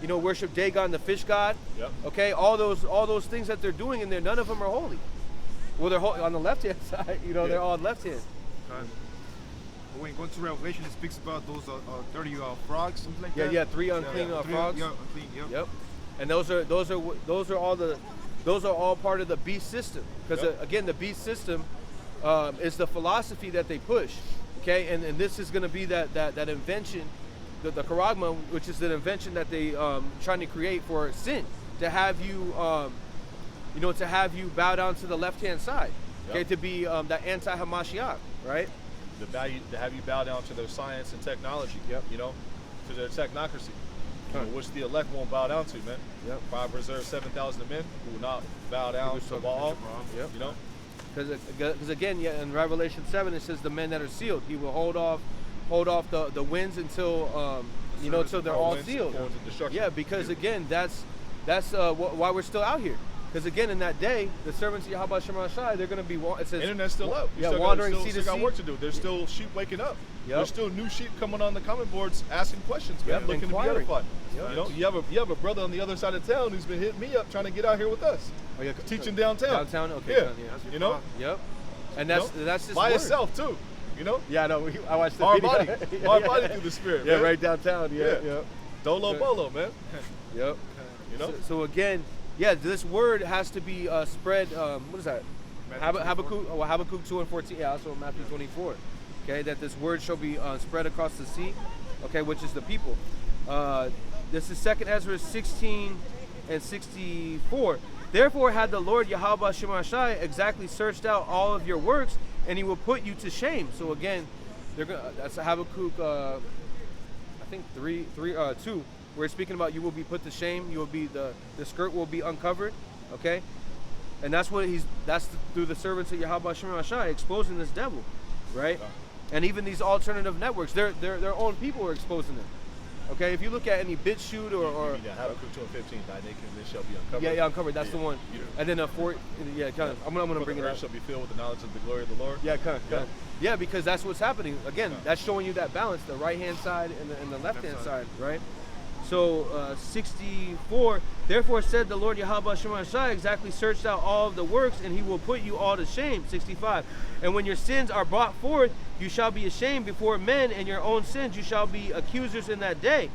worship Dagon, the fish god. Yep. Okay, all those things that they're doing in there, none of them are holy. Well, they're on the left hand side. They're all left hand. But when you go to Revelation, it speaks about those 30 frogs, something like Yeah, that. yeah, three unclean frogs. Yeah, unclean. Yep. Yep. And those are all part of the beast system. Because again, the beast system is the philosophy that they push. Okay, and this is going to be that invention, the charagma, which is the invention that they trying to create for sin, to have you to have you bow down to the left hand side. Okay, Yep. to be that anti-Hamashiach, right? To have you bow down to their science and technology. Yep. To their technocracy. Which the elect won't bow down to, man. Yep. Five reserved 7,000 men who will not bow down to Baal. Yep. Because again, in Revelation 7 it says the men that are sealed, he will hold off the winds until until they're all sealed. Yeah, because again, that's why we're still out here. Because again, in that day, the servants of Yahweh Shema Shai, they're going to be. It says internet's still up. You Yeah, still wandering got, sea to still got sea. work to do. There's still sheep waking up. Yep. There's still new sheep coming on the comment boards asking questions, man, Yep, looking inquiring. to be edified. Yep. You have a brother on the other side of town who's been hitting me up trying to get out here with us. Oh, yeah, Teaching downtown. Downtown, okay. Yeah. Yep. And that's this by word. itself too. Yeah, no, I watched the Our video. body, our body through the spirit. Yeah, man. right downtown. Yeah. Dolo bolo, man. Yep. So again, this word has to be spread. What is that? Habakkuk 2:14. Yeah, also Matthew 24. Okay, that this word shall be spread across the sea. Okay, which is the people. This is 2 Ezra 16 and 64. Therefore had the Lord Yahweh Shema Shai exactly searched out all of your works, and he will put you to shame. So again, that's Habakkuk, I think 2, where it's speaking about you will be put to shame. You will be the skirt will be uncovered. Okay, and that's through the servants of Yahweh Shema Shai exposing this devil, right? And even these alternative networks, their own people are exposing them. Okay, if you look at any BitChute or Habakkuk 2:15, thy nakedness shall be uncovered. yeah, uncovered. That's the one. And then kind of. I'm gonna bring it up. Shall be filled with the knowledge of the glory of the Lord. Yeah, kind of. Yeah, because that's what's happening. Again, that's showing you that balance, the right hand side and the left hand side, right? So 64. Therefore said the Lord Yahweh Shema Shai exactly searched out all of the works, and he will put you all to shame. 65. And when your sins are brought forth, you shall be ashamed before men, and your own sins you shall be accusers in that day.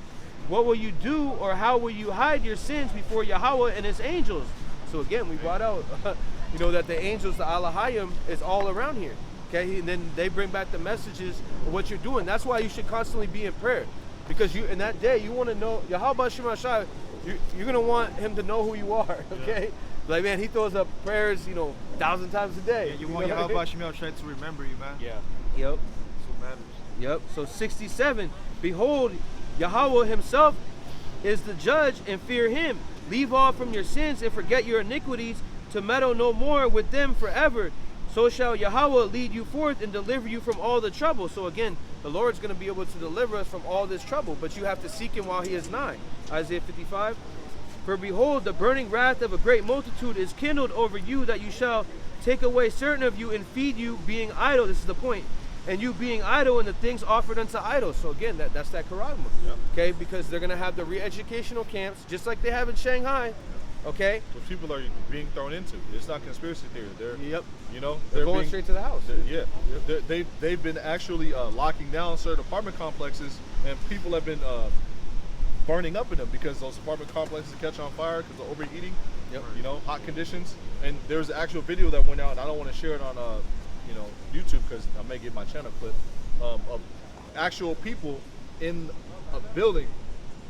What will you do, or how will you hide your sins before Yahweh and his angels? So again, we brought out, that the angels, the Alahayim, is all around here. Okay, and then they bring back the messages of what you're doing. That's why you should constantly be in prayer, because you in that day you want to know Yahweh Shema Shai. You're gonna want him to know who you are. Okay, like man, he throws up prayers, 1,000 times a day. Yeah, you want Yahweh Shema Shai to remember you, man. Yeah. Yep. That's what matters. Yep. So 67. Behold, Yahweh himself is the judge, and fear him. Leave off from your sins and forget your iniquities, to meddle no more with them forever. So shall Yahweh lead you forth and deliver you from all the trouble. So again, the Lord's going to be able to deliver us from all this trouble, but you have to seek him while he is nigh. Isaiah 55. For behold, the burning wrath of a great multitude is kindled over you, that you shall take away certain of you and feed you, being idle. This is the point. And you being idle in the things offered unto idols. So again, that's that charagma. Yep. Okay, because they're going to have the re-educational camps, just like they have in Shanghai. Okay. What people are being thrown into. It's not conspiracy theory. They're They're going straight to the house. They've been actually locking down certain apartment complexes, and people have been burning up in them because those apartment complexes catch on fire because of overheating. Yep. Hot conditions. And there's an actual video that went out, and I don't want to share it on YouTube because I may get my channel clip, of actual people in a building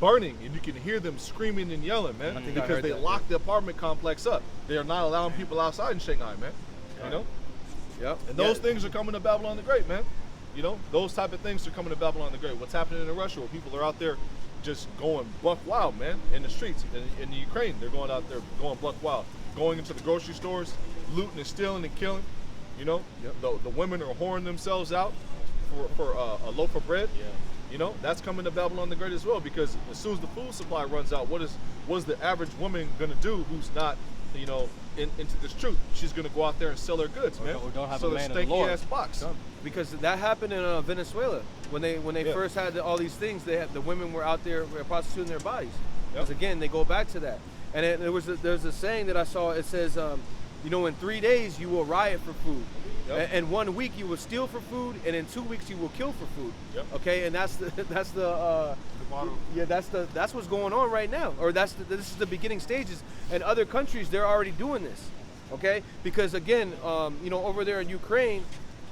burning, and you can hear them screaming and yelling, man, because they locked the apartment complex up. They are not allowing people outside in Shanghai, man. Yep. And those things are coming to Babylon the Great, man. Those type of things are coming to Babylon the Great. What's happening in Russia, where people are out there just going buck wild, man, in the streets. In the Ukraine, they're going out there going buck wild, going into the grocery stores, looting and stealing and killing. The women are whoring themselves out for a loaf of bread. Yeah. That's coming to Babylon the Great as well, because as soon as the food supply runs out, what is the average woman gonna do who's not, into this truth? She's gonna go out there and sell her goods, man. Or don't have sell a man of the Lord. ass box. Because that happened in Venezuela when they first had all these things. The women were out there prostituting their bodies. Because again, they go back to that. And there's a saying that I saw. It says, you know, in 3 days you will riot for food. Yep. And 1 week you will steal for food, and in 2 weeks you will kill for food. Yep. Okay, and that's the model. yeah, that's what's going on right now, or this is the beginning stages. And other countries, they're already doing this. Okay, because again, you know, over there in Ukraine,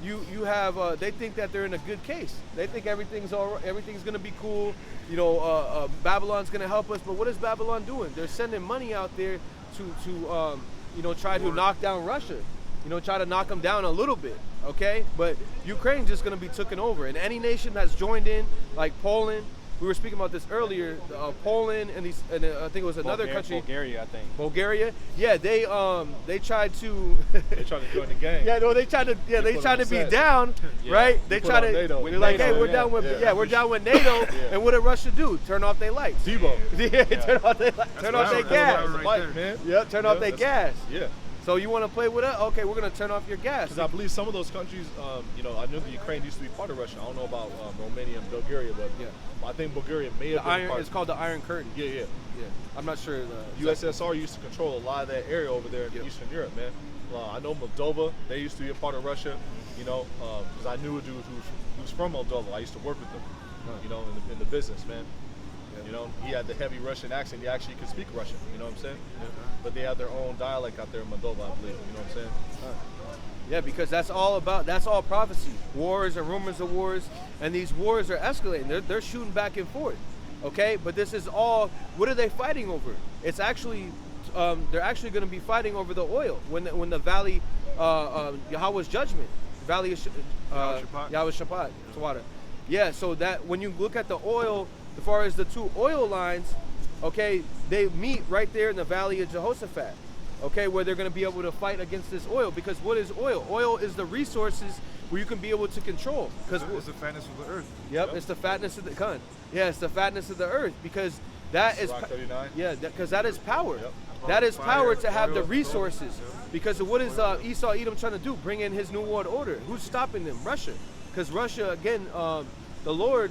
you have they think that they're in a good case. They think everything's gonna be cool. You know, Babylon's gonna help us, but what is Babylon doing? They're sending money out there to you know, try to knock down Russia. You know, try to knock them down a little bit, okay? But Ukraine's just going to be taken over. And any nation that's joined in, like Poland, we were speaking about this earlier, Poland and I think it was another country. Bulgaria, I think. Bulgaria, yeah, they tried to. They trying to join the gang. Yeah, no, they tried to. Yeah, they tried to be down, Yeah. right? They put tried on to. NATO. We're like, NATO, hey, we're yeah. down with Yeah. we're down with NATO. And what did Russia do? Turn off their lights. Debo. Yeah, turn off their turn off their gas. right Mike, there. man. Yeah, turn off their gas. Yeah. So you want to play with us? Okay, we're gonna turn off your gas. Because I believe some of those countries, you know, I knew the Ukraine used to be part of Russia. I don't know about Romania and Bulgaria, but Yeah. I think Bulgaria may have been part. It's called the Iron Curtain. Yeah, yeah. Yeah, I'm not sure. USSR used to control a lot of that area over there in Yep. Eastern Europe, man. I know Moldova, they used to be a part of Russia, you know, because I knew a dude who's from Moldova. I used to work with him, you know, in the business, man. You know, he had the heavy Russian accent. He actually could speak Russian, you know what I'm saying? But they have their own dialect out there in Moldova, I believe, you know what I'm saying? Yeah, because that's all prophecy. Wars and rumors of wars, and these wars are escalating. They're shooting back and forth. Okay, but this is all. What are they fighting over? It's actually, they're actually going to be fighting over the oil when the valley, Yahweh's judgment, valley of Yahweh Shabbat, Tawada. Yeah, so that when you look at the oil, as far as the two oil lines, okay, they meet right there in the valley of Jehoshaphat. Okay, where they're going to be able to fight against this oil. Because what is oil? Oil is the resources where you can be able to control. Because It's the fatness of the earth. Yep, it's the fatness of the gun. Yeah, it's the fatness of the earth, because that is Rock 39. yeah, because that is power. Yep. That is power Fire, to have the oil, resources. Because of what is Esau Edom trying to do? Bring in his new world order. Who's stopping them? Russia. Because Russia again, the Lord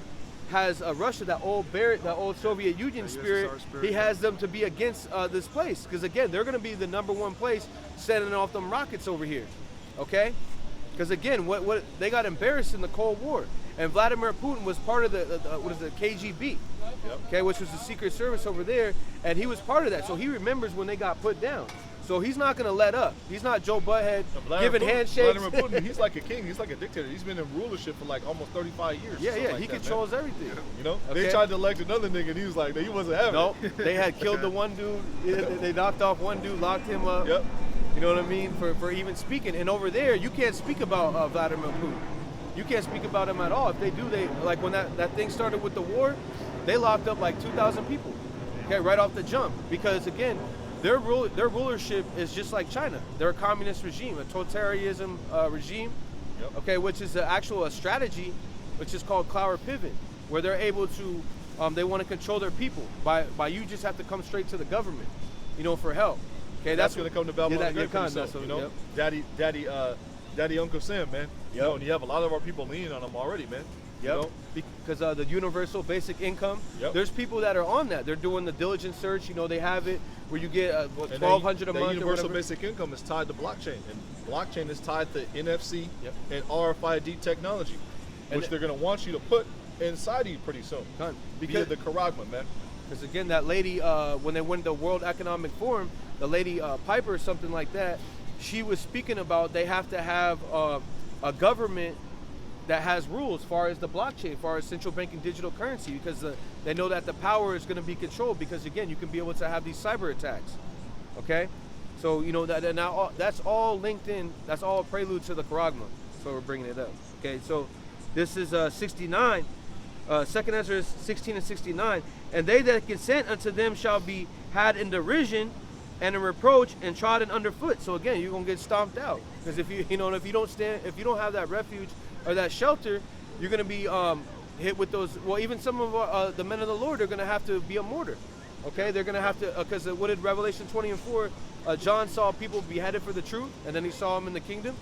has Russia, that old Soviet Union spirit. spirit. He has them to be against this place, because again, they're going to be the #1 place sending off them rockets over here. Okay. Because again, what they got embarrassed in the Cold War, and Vladimir Putin was part of the KGB, okay, which was the secret service over there, and he was part of that. So he remembers when they got put down. So he's not going to let up. He's not Joe Butthead giving handshakes. Vladimir Putin, he's like a king. He's like a dictator. He's been in rulership for like almost 35 years. Yeah, something like he that, controls man. everything. You know, Okay. they tried to elect another nigga, and he was like, he wasn't having Nope, it. they had killed the one dude. They knocked off one dude, locked him up. Yep. You know what I mean? For even speaking. And over there, you can't speak about Vladimir Putin. You can't speak about him at all. If they do, they like when that thing started with the war, they locked up like 2,000 people. Okay, right off the jump. Because again, their rulership is just like China. They're a communist regime, a totalitarianism regime. Yep. Okay, which is a strategy, which is called cloud pivot, where they're able to, they want to control their people by you just have to come straight to the government, you know, for help. Okay, That's going to come to Babylon yeah, again pretty soon, that's what- you know? yep. Daddy Uncle Sam, man. You know, and you have a lot of our people leaning on him already, man. You Yep. know? Because the universal basic income, Yep. there's people that are on that. They're doing the diligent search. You know, they have it where you get And $1,200 a that month or universal whatever. basic income is tied to blockchain, and blockchain is tied to NFC Yep. and RFID technology, And which they're going to want you to put inside of you pretty soon. Done. Because Because the Karagma, man. Because again, that lady, when they went to the World Economic Forum, the lady Piper or something like that, she was speaking about they have to have a government that has rules as far as the blockchain, as far as central banking digital currency, because they know that the power is going to be controlled. Because again, you can be able to have these cyber attacks. Okay, so you know that now that's all linked in. That's all a prelude to the Karagma. So we're bringing it up. Okay, so this is 69. 2nd Ezra 16 and 69, and they that consent unto them shall be had in derision and in reproach and trodden underfoot. So again, you're gonna get stomped out, because if you know, if you don't have that refuge or that shelter, you're gonna be hit with those. Well, even some of the men of the Lord are gonna have to be a martyr. Okay, they're gonna have to, because what did Revelation 20 and 4? John saw people beheaded for the truth, and then he saw them in the kingdom.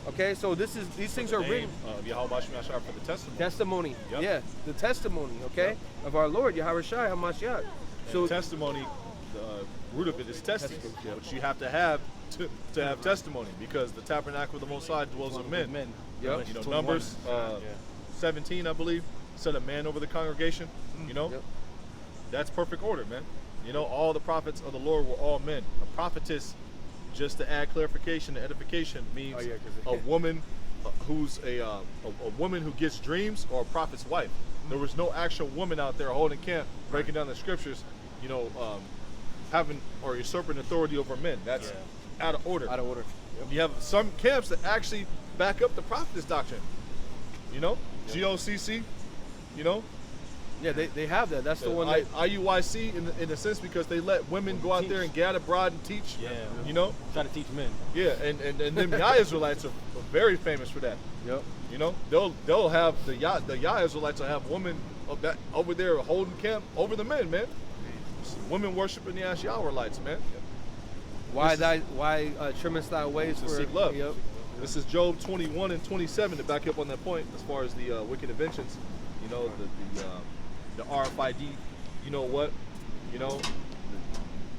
Okay, so these things are written. Yahweh Shemashar for the testimony. Testimony, Yep. yeah, the testimony, okay, of our Lord Yahweh Shai HaMashiach. So testimony, the root of it is testing, which you have to have have testimony, because the tabernacle of the Most High dwells with men. Yep. You know, Numbers 17, I believe, set a man over the congregation. You know, that's perfect order, man. You know, all the prophets of the Lord were all men. A prophetess, just to add clarification and edification, means a woman who's a woman who gets dreams, or a prophet's wife. There was no actual woman out there holding camp, breaking down the scriptures, you know, having or usurping authority over men. That's out of order. Out of order. You have some camps that actually back up the prophetess doctrine. You know, GOCC, you know. Yeah, they have that. That's the one that IUIC in a sense, because they let women go out there and gad abroad and teach. Yeah. You know. Try to teach men. Yeah, and them Yah Israelites are very famous for that. Yep. You know, they'll have the Yah Israelites will have women of that over there holding camp over the men, man. Women worshiping the Ash'arites, man. Why trimmest thy ways To for seek love. Yep. This is Job 21 and 27 to back up on that point as far as the wicked inventions. You know, the RFID. You know what? You know,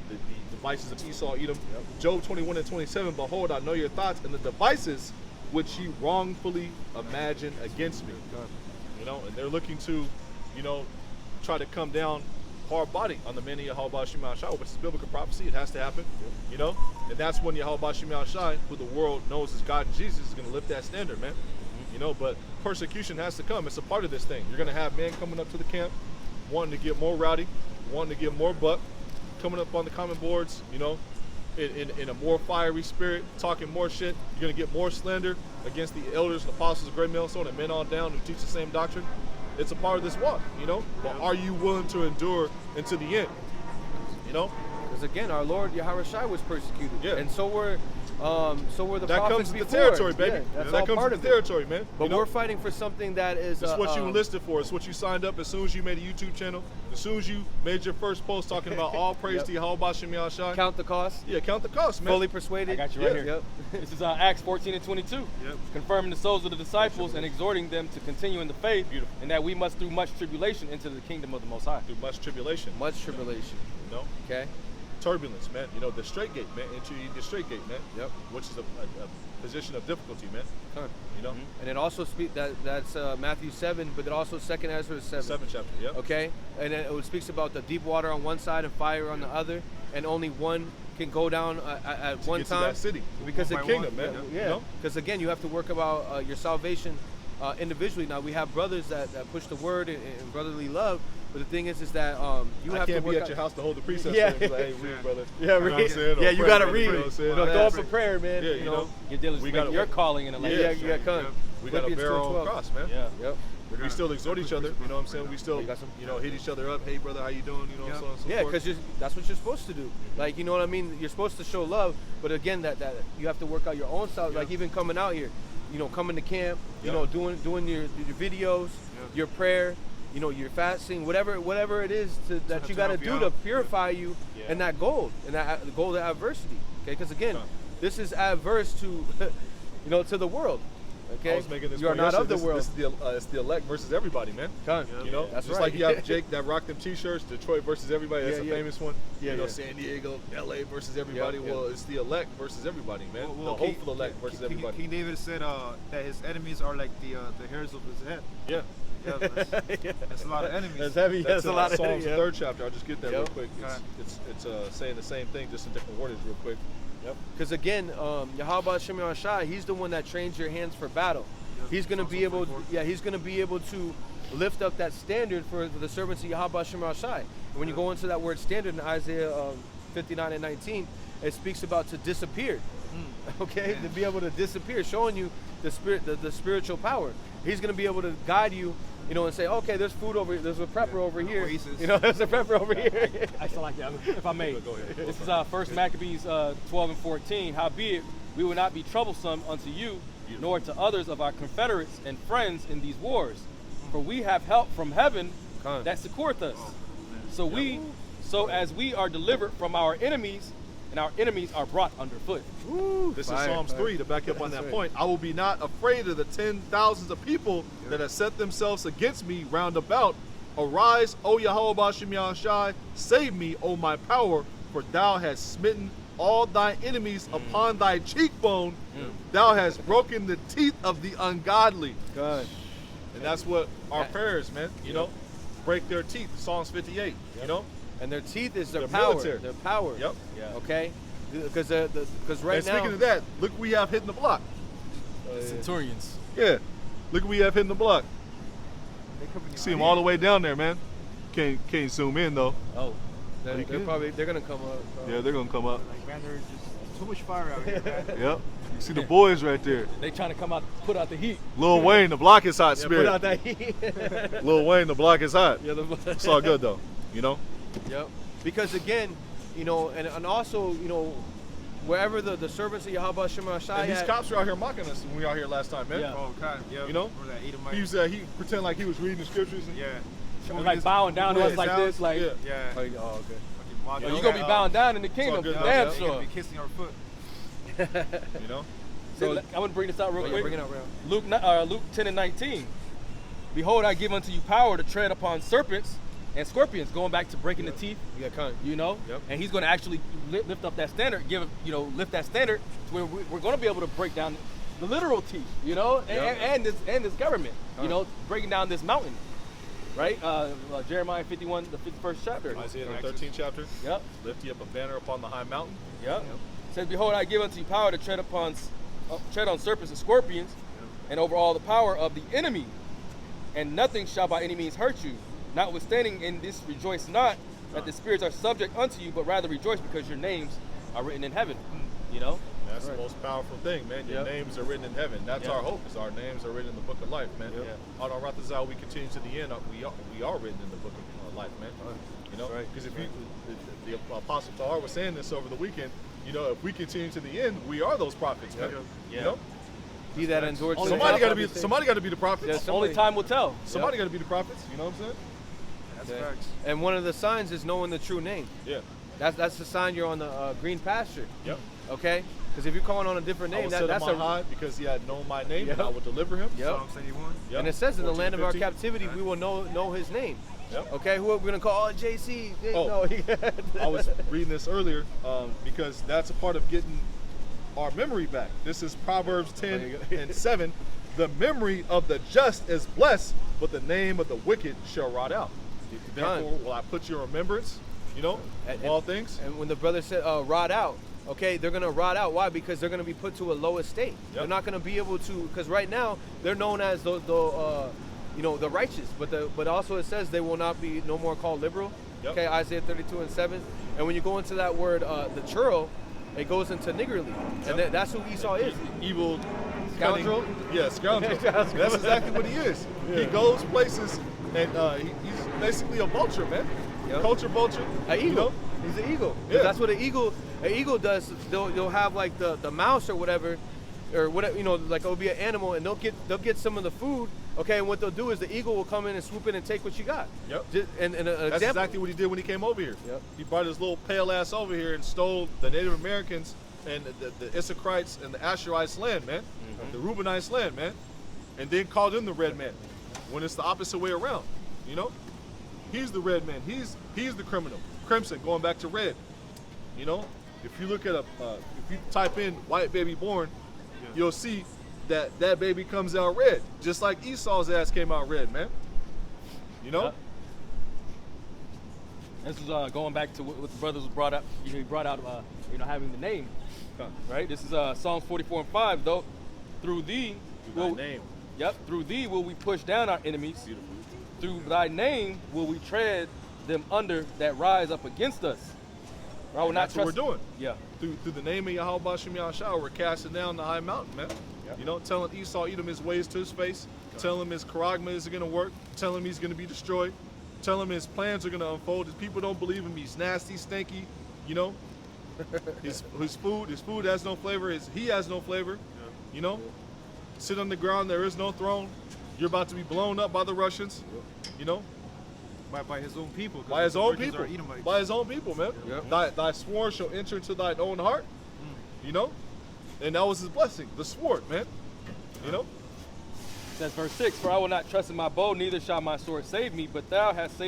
the devices of Esau, Edom. Job 21 and 27. Behold, I know your thoughts and the devices which ye wrongfully imagine against me. You know, and they're looking to, you know, try to come down hard body on the men of Yahweh Bashim Al Shai, which is biblical prophecy. It has to happen, you know, and that's when Yahweh Bashim Al Shai, who the world knows as God and Jesus, is going to lift that standard, man. You know, but persecution has to come. It's a part of this thing. You're going to have men coming up to the camp, wanting to get more rowdy, wanting to get more buck, coming up on the common boards, you know, in a more fiery spirit, talking more shit. You're going to get more slander against the elders and apostles of great millstone and men on down who teach the same doctrine. It's a part of this walk, you know. But are you willing to endure until the end? You know. Because again, our Lord Yahweh Shai was persecuted. Yeah. And so were the that prophets comes with before. the territory, baby. Yeah, that's that all comes part with of the it. territory, man. But you know? we're fighting for something that is. It's what you enlisted for. It's what you signed up as soon as you made a YouTube channel. As soon as you made your first post talking about all praise to Yahweh Bashim Yah Shai. Count the cost. Yeah, count the cost, man. Fully persuaded. I got you right here. Yep. This is Acts 14 and 22. Confirming the souls of the disciples and exhorting them to continue in the faith, and that we must through much tribulation into the kingdom of the Most High. Through much tribulation. Much tribulation. You know? Okay. Turbulence, man. You know, the straight gate, man. Into the straight gate, man. Yep. Which is a position of difficulty, man. You know? And it also that's Matthew 7, but it also 2nd Ezra 7. 7th chapter, yeah. Okay? And it speaks about the deep water on one side and fire on the other, and only one can go down at one time. To that city. Because the kingdom, man. Yeah. You know? Because again, you have to work about your salvation individually. Now we have brothers that push the word and brotherly love, but the thing is that you have to can't work be at out your house to hold the precepts. Yeah. Like, hey, read, brother. Yeah, You know what I'm read. saying? Or Yeah, you pray, gotta brother, read. you know what I'm saying? Throw up a prayer, man. Yeah, you know. Get diligent. We gotta Your work. calling in the land. Yeah, you got come. We got to bear our own cross, man. Yeah. Yep. We still exhort each other, you know what I'm saying? We still, you know, hit each other up. Hey, brother, how you doing? You know, so on and so Yeah, forth. because that's what you're supposed to do. Like, you know what I mean? You're supposed to show love, but again, that you have to work out your own stuff. Like even coming out here, you know, coming to camp, you know, doing your videos, your prayer, you know, your fasting, whatever it is that you got to do to purify you and that gold and that gold of adversity. Okay, because again, this is adverse to, you know, to the world. Okay, I was making this you are point not of yesterday. the world. This is it's the elect versus everybody, man. You know, That's just right. like you have Jake that rocked them T-shirts, Detroit versus everybody. That's a famous one. Yeah, you know, yeah. San Diego, LA versus everybody. Well, it's the elect versus everybody, man. Well, the hopeful elect versus everybody. King David said that his enemies are like the hairs of his head. Yeah. Yeah, that's a lot of enemies. That's heavy. That's a lot of Psalms enemies. 3rd chapter. I'll just get that real quick. It's saying the same thing, just in different wordage, real quick. Yep. Because again, Yahweh Shimon Shai, he's the one that trains your hands for battle. He's gonna be able, he's gonna be able to lift up that standard for the servants of Yahweh Shimon Shai. And when you go into that word standard in Isaiah 59 and 19, it speaks about to disappear. Okay, to be able to disappear, showing you the spirit, the spiritual power. He's gonna be able to guide you, you know, and say, okay, there's food over here, there's a prepper over here. You know, there's a prepper over here. I still like that. If I may, Go ahead. this is 1 Maccabees 12 and 14. Howbeit, we will not be troublesome unto you, nor to others of our confederates and friends in these wars. For we have help from heaven that succoureth us. So as we are delivered from our enemies, and our enemies are brought underfoot. This is Psalms 3 to back up on that point. I will be not afraid of the 10,000s of people that have set themselves against me round about. Arise, O Yahweh Bashem Yahushai, save me, O my power, for thou hast smitten all thy enemies upon thy cheekbone. Thou hast broken the teeth of the ungodly. God. And that's what our prayers, man, you know, break their teeth. Psalms 58, you know? And their teeth is their Their power. military. Their power. Yep. Yeah. Okay? Because right And now. speaking of that, look what we have hitting the block. The Centurions. Yeah, look what we have hitting the block. They come in See them all the way down there, man. Can't zoom in though. Oh, They're gonna come up. Yeah, they're gonna come up. Like, man, there's just too much fire out here, man. Yep. You see the boys right there. they trying to come out, put out the heat. Lil Wayne, the block is hot, Yeah, spirit. put out that heat. Lil Wayne, the block is hot. Yeah, It's all good though, you know? Yep. Because again, you know, and also, you know, wherever the servants of Yahweh Shema Shai And these cops were out here mocking us when we were out here last time, man. Yeah. Oh, God, yeah. You know? Remember that Edomite? He pretended like he was reading the scriptures. And, Yeah. was like bowing down to us like this, like. Yeah. Yeah. Like, oh, okay. Fucking mock- Yo, you you gonna be bowing down in the all kingdom, good, damn though, They sure. gonna be kissing our foot. You know? So, I'm gonna bring this out real quick. Bring it out, real. Luke 10 and 19. Behold, I give unto you power to tread upon serpents and scorpions, going back to breaking the teeth, You got con. you know? Yep. And he's going to actually lift up that standard, lift that standard to where we're going to be able to break down the literal teeth, you know? And this government, you know, breaking down this mountain, right? Jeremiah 51, the 51st chapter. Isaiah the 13th chapter. Yep. Lift ye up a banner upon the high mountain. Yep. Says, behold, I give unto you power to tread on serpents and scorpions, and over all the power of the enemy, and nothing shall by any means hurt you. Notwithstanding in this rejoice not that the spirits are subject unto you, but rather rejoice because your names are written in heaven. You know? That's the most powerful thing, man. Your Yep. names are written in heaven. That's Yep. our hope, is our names are written in the book of life, man. Yep. On our Rathazal, we continue to the end. We are written in the book of life, man. You know? Right. Because if the Apostle Tahar was saying this over the weekend, you know, if we continue to the end, we are those prophets, man. Yeah. You know? He that endures. to the Somebody end. got to be the prophets. Yeah, somebody- Only time will tell. Somebody got to be the prophets. You know what I'm saying? That's Yeah. facts. And one of the signs is knowing the true name. Yeah. That's the sign you're on the green pasture. Yep. Okay? Because if you're calling on a different I name, will set that's him on a. high because he had known my name, Yep. and I will deliver him. Yep. Psalm 71. Yep. And it says in the 14, land of our 15. captivity, we will know his name. Yep. Okay? Who are we going to call? Oh, JC. Oh. No. I was reading this earlier because that's a part of getting our memory back. This is Proverbs 10 and 7. The memory of the just is blessed, but the name of the wicked shall rot out. Therefore will I put you in remembrance, you know, of all things. And when the brother said rot out, okay, they're going to rot out. Why? Because they're going to be put to a low estate. Yep. They're not going to be able to, because right now they're known as the righteous, but also it says they will not be no more called liberal. Yep. Okay, Isaiah 32 and 7. And when you go into that word, the churl, it goes into niggardly, and Yep. that's who Esau is. Evil Scoundrel? cunning- Yeah, scoundrel. That's exactly what he is. He goes places and he's basically a vulture, man. Yep. Culture vulture. An eagle. You know? He's an eagle. 'Cause Yeah. That's what an eagle does. They'll have like the mouse or whatever, you know, like it'll be an animal, and they'll get some of the food. Okay, and what they'll do is the eagle will come in and swoop in and take what you got. Yep. And an That's example. exactly what he did when he came over here. Yep. He brought his little pale ass over here and stole the Native Americans and the Issacharites and the Asherites land, man. The Reubenites land, man. And then called him the red man when it's the opposite way around, you know? He's the red man. He's the criminal. Crimson, going back to red. You know? If you look at if you type in white baby born, you'll see that baby comes out red, just like Esau's ass came out red, man. You know? This is going back to what the brothers brought up. You know, he brought out, having the name, right? This is Psalms 44 and 5. Though through thee, Through thy name. Yep. Through thee will we push down our enemies. Beautiful. Through thy name will we tread them under that rise up against us. I will And not that's what we're trust. doing. Yeah. Through the name of Yahweh Bashem Yahushua, we're casting down the high mountain, man. Yep. You know, telling Esau, Edom his ways to his face, telling him his charagma isn't going to work, telling him he's going to be destroyed, telling him his plans are going to unfold. His people don't believe him. He's nasty, stinky, you know. his food has no flavor. He has no flavor, you know. Sit on the ground, there is no throne. You're about to be blown up by the Russians, you know. By his own people. 'cause By his the own virgins people. are Edomites. By his own people, man. Yep. Thy sword shall enter into thine own heart. You know? And that was his blessing. The sword, man. You know? That's verse 6. For I will not trust in my bow, neither shall my sword save me, but thou hast saved